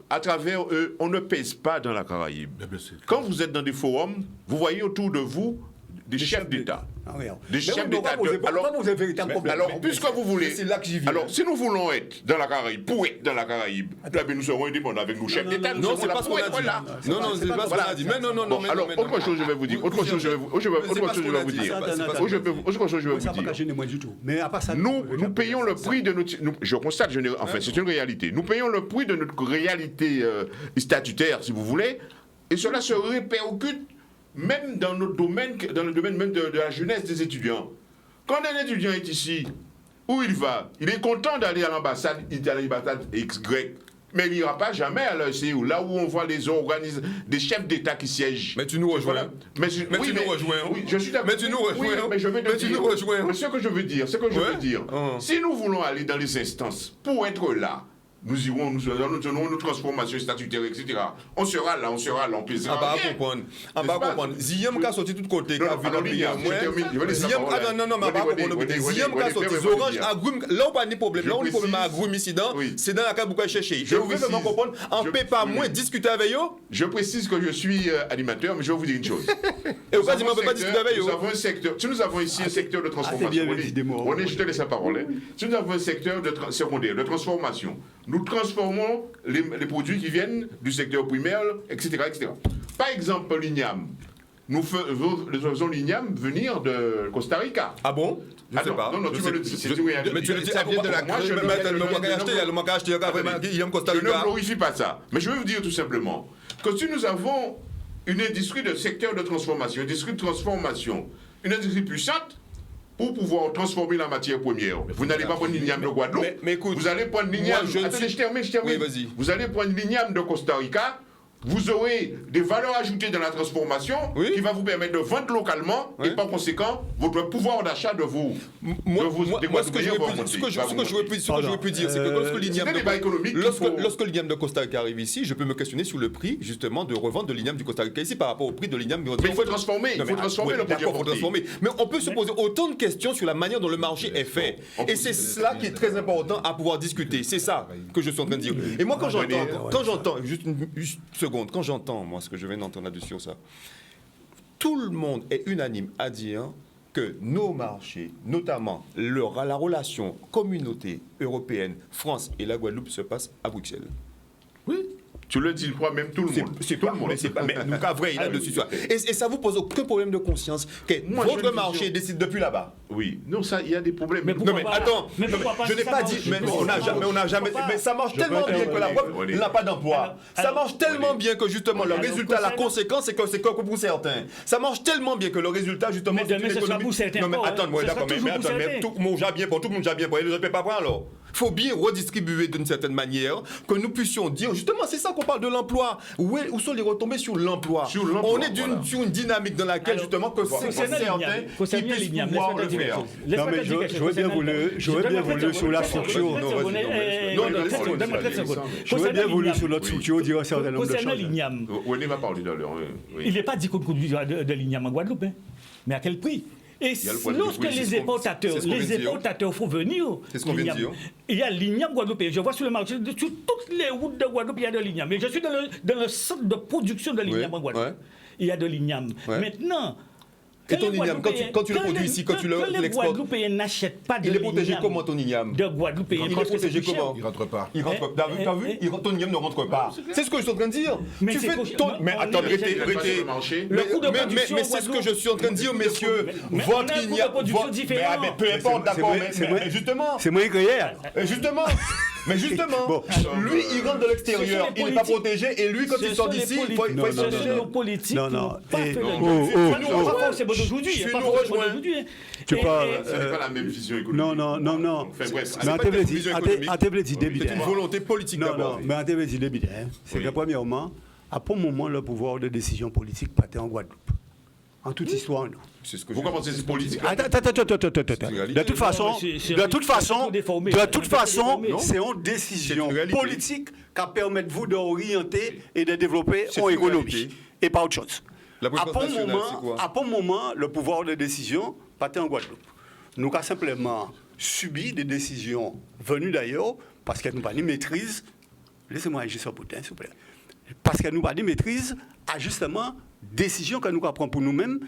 À travers eux, on ne pèse pas dans la Caraïbe. Quand vous êtes dans des forums, vous voyez autour de vous des chefs d'État. Des chefs d'État. Alors, puisque vous voulez. Alors, si nous voulons être dans la Caraïbe, pour être dans la Caraïbe, nous serons indépendants avec nos chefs d'État. Non, c'est pas ce qu'on a dit. Non, c'est pas ce qu'on a dit. Mais non. Alors, autre chose, je vais vous dire. Nous payons le prix de notre. Je constate, enfin, c'est une réalité. Nous payons le prix de notre réalité statutaire, si vous voulez, et cela se répercute même dans notre domaine, dans le domaine même de la jeunesse des étudiants. Quand un étudiant est ici, où il va? Il est content d'aller à l'ambassade XY, mais il n'ira pas jamais à l'ECU, là où on voit des chefs d'État qui siègent. Mais tu nous rejoins. Mais tu nous rejoins. Oui, je suis d'accord. Mais tu nous rejoins. Mais je vais te dire. Mais ce que je veux dire, si nous voulons aller dans les instances pour être là, nous irons, nous tenons nos transformations statutaires, etc. On sera là, on pèsera rien. On va comprendre. Ziyam qui a sorti de tous côtés, qui a vu Ziyam qui a sorti, Orange, Agrum, là on n'a pas de problème. Là on a un problème à Agrum ici, c'est dans la case où chercher. Je veux vraiment comprendre, on ne peut pas moins discuter avec eux. Je précise que je suis animateur, mais je vais vous dire une chose. Et au cas où on ne peut pas discuter avec eux. Nous avons un secteur, si nous avons ici un secteur de transformation, je te laisse la parole. Si nous avons un secteur secondaire de transformation, nous transformons les produits qui viennent du secteur primaire, etc., etc. Par exemple, l'INIAM. nous faisons l'igname venir de Costa Rica. Ah bon? Je ne sais pas. Non, tu me le dis. Mais tu le dis, ça vient de la moi, je ne glorifie pas ça. Mais je vais vous dire tout simplement que si nous avons une industrie de secteur de transformation, une industrie de transformation, une industrie puissante, pour pouvoir transformer la matière première. Vous n'allez pas prendre l'igname de Guadeloupe. Mais écoute, vous allez prendre l'igname. Attendez, je termine. Oui, vas-y. Vous allez prendre l'igname de Costa Rica. Vous aurez des valeurs ajoutées dans la transformation qui va vous permettre de vendre localement et par conséquent, votre pouvoir d'achat de vous. Ce que je veux dire, c'est que lorsque l'igname de Costa Rica arrive ici, je peux me questionner sur le prix justement de revente de l'igname du Costa Rica ici par rapport au prix de l'igname. Mais il faut transformer. Il faut transformer le produit. Mais on peut se poser autant de questions sur la manière dont le marché est fait. Et c'est cela qui est très important à pouvoir discuter. C'est ça que je suis en train de dire. Et moi, quand j'entends, juste une seconde, quand j'entends, moi, ce que je viens d'entendre là-dessus sur ça, tout le monde est unanime à dire que nos marchés, notamment la relation communauté européenne, France et la Guadeloupe se passe à Bruxelles. Oui. Tu le dis, je crois, même tout le monde. C'est tout le monde. Mais nous, qu'à vrai, il a dessus. Et ça vous pose aucun problème de conscience que votre marché décide depuis là-bas. Oui. Non, ça, il y a des problèmes. Non, mais attends. Je n'ai pas dit. Mais on n'a jamais. Mais ça marche tellement bien que la preuve n'a pas d'emploi. Ça marche tellement bien que justement le résultat, la conséquence, c'est que c'est que pour certains. Ça marche tellement bien que le résultat, justement, c'est une économie. Non, mais attends-moi, d'accord. Mais tout le monde a bien pour tout le monde a bien pour. Et ne peut pas prendre alors. Il faut bien redistribuer d'une certaine manière, que nous puissions dire, justement, c'est ça qu'on parle de l'emploi. Où sont les retombées sur l'emploi? On est sur une dynamique dans laquelle, justement, que c'est certains qui puissent pouvoir le faire. Non, mais j'aurais bien voulu sur la structure. J'aurais bien voulu sur notre structure dire un certain nombre de choses. Concernant l'igname, il n'est pas dit qu'on produit de l'igname en Guadeloupe, mais à quel prix? Et lorsque les importateurs font venir, il y a l'igname guadeloupéen. Je vois sur le marché, sur toutes les routes de Guadeloupe, il y a de l'igname. Mais je suis dans le centre de production de l'igname en Guadeloupe. Il y a de l'igname. Maintenant, et ton igname, quand tu le produis ici, quand tu l'exportes, les Guadeloupéens n'achètent pas de l'igname. Il est protégé comment ton igname? De Guadeloupéens. Il est protégé comment? Il ne rentre pas. T'as vu? Ton igname ne rentre pas. C'est ce que je suis en train de dire. Mais attends, arrêtez. Mais c'est ce que je suis en train de dire, messieurs. Votre igname. Mais peu importe, d'accord. Mais justement. C'est moins que hier. Mais justement, lui, il rentre de l'extérieur, il n'est pas protégé, et lui, quand il sort d'ici, il faut essayer nos politiques. Non. Tu nous rejoins. Tu parles. Ce n'est pas la même vision économique. Non. Enfin bref. Mais c'est une volonté politique d'abord. Non, mais c'est que premièrement, à pas un moment, le pouvoir de décision politique partait en Guadeloupe. En toute histoire, non. Vous commencez ces politiques. Attends. De toute façon, c'est une décision politique qui permet de vous d'orienter et de développer en économie. Et pas autre chose. À pas un moment, le pouvoir de décision partait en Guadeloupe. Nous avons simplement subi des décisions venues d'ailleurs parce qu'elles n'ont pas de maîtrise. Laissez-moi agir sur le boutin, s'il vous plaît. Parce qu'elles n'ont pas de maîtrise à justement décisions que nous prenons pour nous-mêmes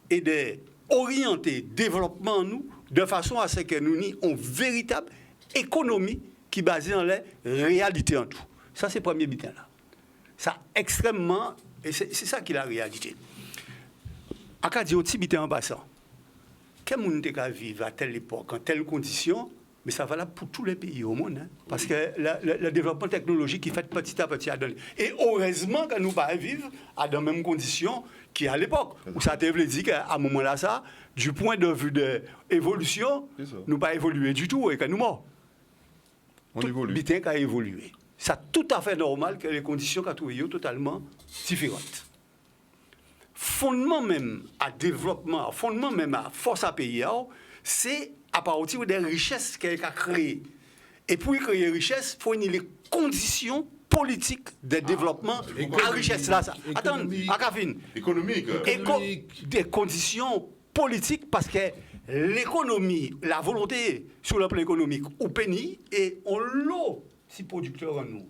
et d'orienter le développement nous de façon à ce que nous ayons une véritable économie qui est basée dans les réalités en tout. Ça, c'est le premier bitin là. Ça, extrêmement, et c'est ça qui est la réalité. À cas dire aussi bitin en passant, quel monde peut vivre à telle époque, en telle condition, mais ça valable pour tous les pays au monde. Hein, parce que le développement technologique qui fait petit à petit à donner. Et heureusement que nous ne vivons dans les mêmes conditions qu'à l'époque. Où ça te veut dire qu'à un moment là, ça, du point de vue de l'évolution, nous pas évolué du tout et que nous morts. On évolue. Bitin qui a évolué. C'est tout à fait normal que les conditions qu'a trouvé totalement différentes. Fondement même à développement, fondement même à force à payer, c'est à partir des richesses qu'elle a créées. Et pour créer des richesses, il faut les conditions politiques de développement à richesse là. Attends, à Kavine. Économique. Des conditions politiques parce que l'économie, la volonté sur le plan économique, au péni et on l'eau si producteur en nous.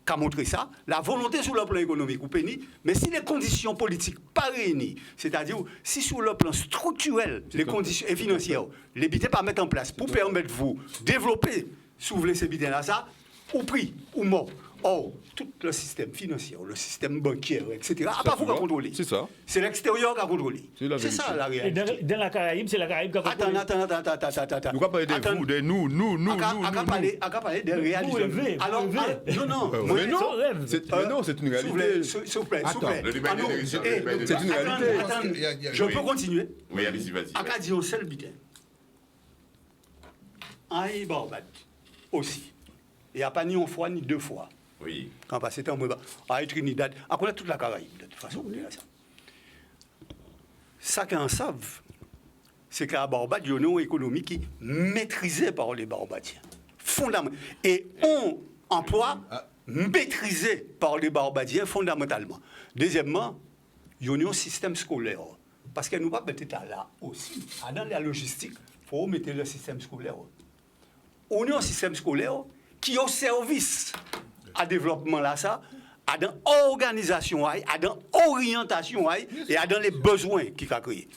Qu'a montré ça, la volonté sur le plan économique ou péni, mais si les conditions politiques pas réunies, c'est-à-dire si sur le plan structurel, les conditions et financières, les bitins pas mettre en place pour permettre vous développer, si vous voulez ces bitins là, ça, ou prix, ou mort. Or, tout le système financier, le système bancaire, etc., n'a pas vous contrôler. C'est ça. C'est l'extérieur qui a contrôlé. C'est ça la Et réalité. dans la Caraïbe, c'est la Caraïbe qui a contrôlé. Attends. Nous, on parler de vous, de nous. On va parler des réalités. rêvez, Alors, vous rêvez. non. Mais non, rêve. c'est une réalité. S'il vous plaît. Attends, le débat est intéressant, le débat est C'est une intéressant. réalité. Attends, je peux continuer. Oui, allez-y, vas-y. Acadie au seul bitin. En Barbade aussi. Il n'y a pas ni une fois ni deux fois. Oui. Quand passé temps, à Trinidad, à connaître toute la Caraïbe, de toute façon. Ça qu'on savent, c'est qu'à Barbade, il y a une économie qui est maîtrisée par les Barbadiens. Fondamentalement. Et on emploi maîtrisé par les Barbadiens fondamentalement. Deuxièmement, il y a un système scolaire. Parce que nous ne pouvons pas mettre là aussi. Dans la logistique, il faut mettre le système scolaire. On a un système scolaire qui est au service à développement là, ça, à dans organisation, à dans orientation et à dans les besoins qu'il a créés.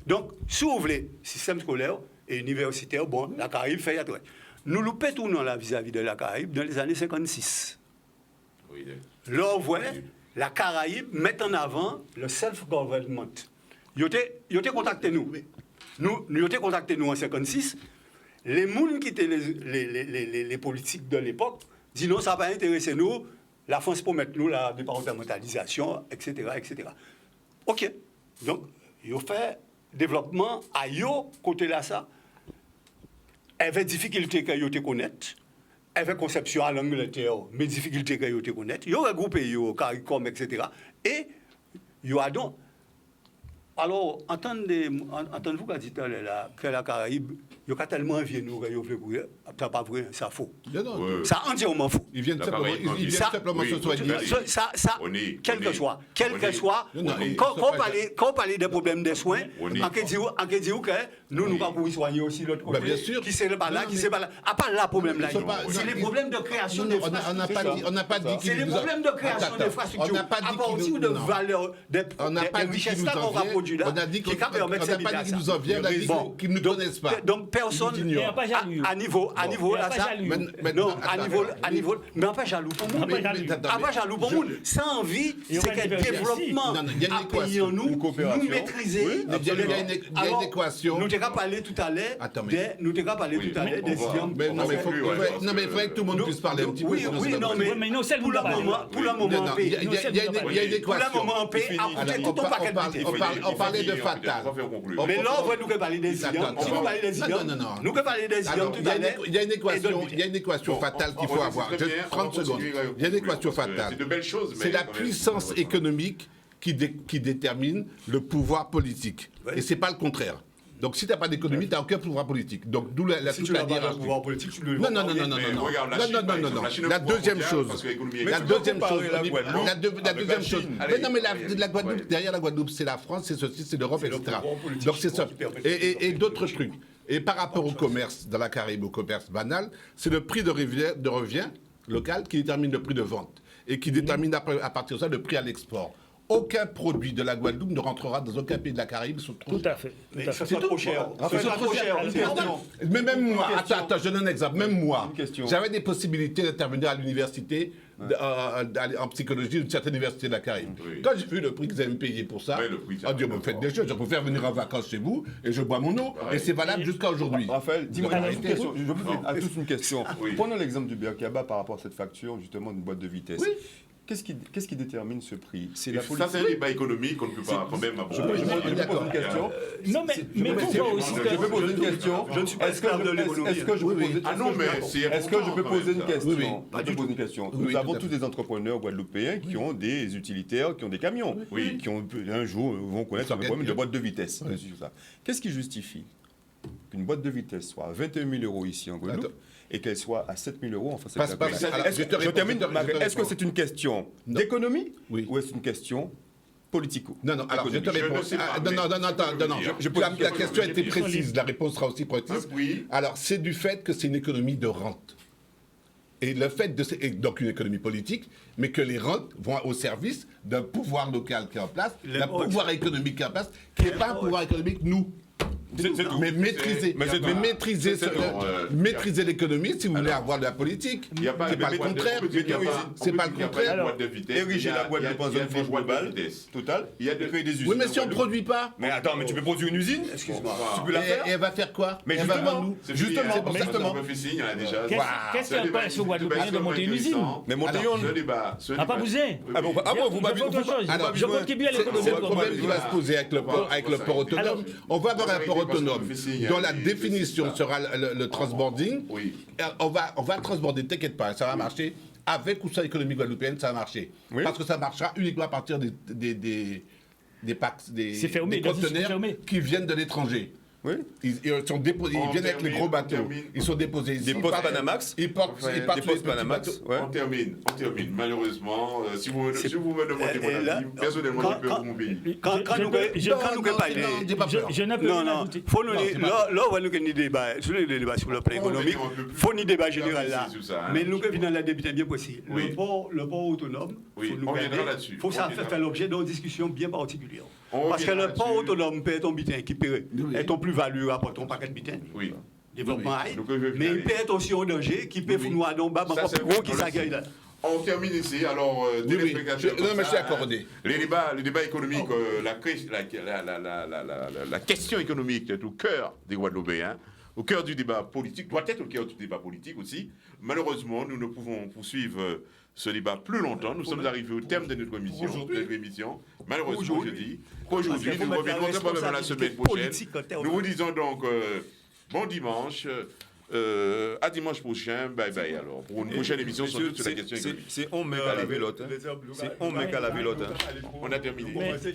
Donc, si vous voulez, système scolaire et universitaire, bon, la Caraïbe fait à toi. Nous loupons tout là vis-à-vis de la Caraïbe dans les années 56. Oui, Là, vous voyez, la Caraïbe met en avant le self-government. Ils ont contacté nous. Ils ont contacté nous en 56. Les gens qui étaient les politiques de l'époque disent non, ça ne va pas intéresser nous. La France pour mettre nous la départementalisation, etc., etc. OK. Donc, ils ont fait développement à yo côté là ça. Il y avait difficulté qu'ils ont connaître. Il y avait conception à l'Angleterre, mais difficulté qu'ils ont connaître. Ils ont regroupé yo CARICOM, etc. Et ils ont donc. Alors, entendez-vous qu'a dit là que la Caraïbe, il y a tellement envie nous qu'ils veulent courir. C'est pas vrai, ça faux. Non. Ça entièrement faux. Ils viennent simplement se soigner. Ça, quel que soit, quand on parle des problèmes des soins, on peut dire que nous ne pouvons pas soigner aussi l'autre côté. Bien sûr. Qui c'est là, qui c'est pas là. À part là, problème là. C'est les problèmes de création d'infrastructures. On n'a pas dit C'est les problèmes de création d'infrastructures. À partir de valeurs, des richesses qu'on va produire là. On n'a pas dit qu'ils nous en viennent, on a dit qu'ils ne nous connaissent pas. Donc personne à niveau là ça. Non, à niveau, mais pas jaloux pour nous. Pas jaloux pour nous. Sans envie, c'est qu'un développement à payer en nous, nous maîtriser. Il y a une équation. Nous t'avons parlé tout à l'heure des idiomes. Non, mais il faudrait que tout le monde puisse parler un petit peu. Oui, non, mais pour le moment en paix. Il y a une équation. Pour le moment en paix, on parlait de fatal. Mais là, on va nous parler des idiomes. Si vous parlez des idiomes, nous parler des idiomes tout à l'heure. Il y a une équation fatale qu'il faut avoir. 30 secondes. Il y a une équation fatale. C'est de belles choses. C'est la puissance économique qui détermine le pouvoir politique. Et ce n'est pas le contraire. Donc, si tu n'as pas d'économie, tu n'as aucun pouvoir politique. Donc, d'où la si tu n'as pas de pouvoir politique, tu le Non. La deuxième chose. Mais non, mais la Guadeloupe, derrière la Guadeloupe, c'est la France, c'est ceci, c'est l'Europe, etc. Donc, c'est ça. Et d'autres trucs. Et par rapport au commerce, dans la Caraïbe, au commerce banal, c'est le prix de revient local qui détermine le prix de vente et qui détermine à partir de ça le prix à l'export. Aucun produit de la Guadeloupe ne rentrera dans aucun pays de la Caraïbe. Tout à fait. Mais ça sera trop cher. Mais même moi, attends, je donne un exemple. Même moi, j'avais des possibilités d'intervenir à l'université en psychologie d'une certaine université de la Caraïbe. Quand j'ai vu le prix qu'ils allaient me payer pour ça, oh Dieu, me faites des choses. Je préfère venir en vacances chez vous et je bois mon eau. Et c'est valable jusqu'à aujourd'hui. Raphaël, dis-moi une question. Je vous pose à tous une question. Prenons l'exemple du Berkaba par rapport à cette facture, justement, d'une boîte de vitesse. Qu'est-ce qui détermine ce prix? C'est la Ça, c'est un débat économique qu'on ne peut pas quand même aborder. Je peux poser une question. Non, mais faut aussi que... Je peux poser une question. Je ne suis pas expert de l'économie. Est-ce que je peux poser une question? Nous avons tous des entrepreneurs guadeloupéens qui ont des utilitaires, qui ont des camions, qui un jour vont connaître le problème de boîte de vitesse. Qu'est-ce qui justifie qu'une boîte de vitesse soit à 21 000 € ici en Guadeloupe et qu'elle soit à 7 000 € en France? Je termine. Est-ce que c'est une question d'économie ou est-ce une question politico? Non, alors je te réponds. La question était précise, la réponse sera aussi précise. Alors, c'est du fait que c'est une économie de rente. Et le fait donc une économie politique, mais que les rentes vont au service d'un pouvoir local qui est en place, d'un pouvoir économique qui est en place, qui n'est pas un pouvoir économique, nous. C'est tout. Mais maîtriser, Mais c'est tout. maîtriser, C'est tout. maîtriser l'économie si vous voulez avoir de la politique. Il y a pas C'est pas le contraire. C'est pas le contraire. boîte de vitesse. Ériger la boîte de pension de franche globale, total. Il y a de créer des usines. Oui, mais si on ne produit pas, Mais attends, mais tu peux produire une usine? Excuse-moi. Tu peux la faire? et elle va faire quoi? Mais Elle va justement, vendre nous. justement, on fait signe, il y en a déjà. Qu'est-ce qu'il y a pas sur Guadeloupe de monter une usine? Mais montez Alors, une. Ce débat. Ah, pas besoin. Ah bon, vous m'avez Je veux autre chose. Alors, Je contribue à l'économie. C'est le problème qui va se poser avec le port autonome. Alors, On va avoir un port autonome dont la Oui, définition c'est ça. sera le transbording. Oui. On va transborder, t'inquiète pas, ça va marcher. Avec ou sans économie guadeloupéenne, ça va marcher. Oui. Parce que ça marchera uniquement à partir des packs, C'est fermé, des dans c'est conteneurs fermé. qui viennent de l'étranger. Oui. Ils sont déposés, ils viennent avec les gros bateaux. Ils sont déposés ici. Des postes Panamax. Ils partent Des sur les postes petits Panamax. bateaux. Ouais. On termine. Malheureusement, si vous me demandez mon là, avis, personnellement, je peux vous m'obéir. Quand nous parlons. J'ai pas peur. Je n'ai pas Non, non. Faut nous là, on va nous gagner débat sur le débat sur le plan économique. Faut nous débat général là. Mais nous venons la débuter bien précis. Oui. Le port autonome, Oui, faut nous on viendra garder. là-dessus. Faut ça On viendra. faire l'objet d'une discussion bien particulière. On Parce que reviendra le port là-dessus. autonome peut être un bitin qui peut être un plus-value rapport ton paquet de bitin. Oui. Développement Oui. high. Donc, je vais Mais il finir. peut être aussi un danger qui peut Oui. nous avoir Ça, encore c'est plus gros bon, qui on le s'agaille sait. là. On termine ici. Alors, Oui, oui. téléspectateurs Non, comme mais je suis ça, accordé. Le débat économique, la question économique est au cœur des Guadeloupéens, au cœur du débat politique, doit être au cœur du débat politique aussi. Malheureusement, nous ne pouvons poursuivre ce débat plus longtemps. Nous sommes arrivés au terme de notre émission. Malheureusement, je dis. Aujourd'hui, Parce qu'il faut nous mettre reviendrons la très probablement la semaine responsabilité prochaine. politique en termes Nous vous disons donc bon dimanche. À dimanche prochain, bye bye alors. Pour une prochaine émission sur toute la question économique. C'est on met à la vélote. C'est on met à la vélote. On a terminé. Mais-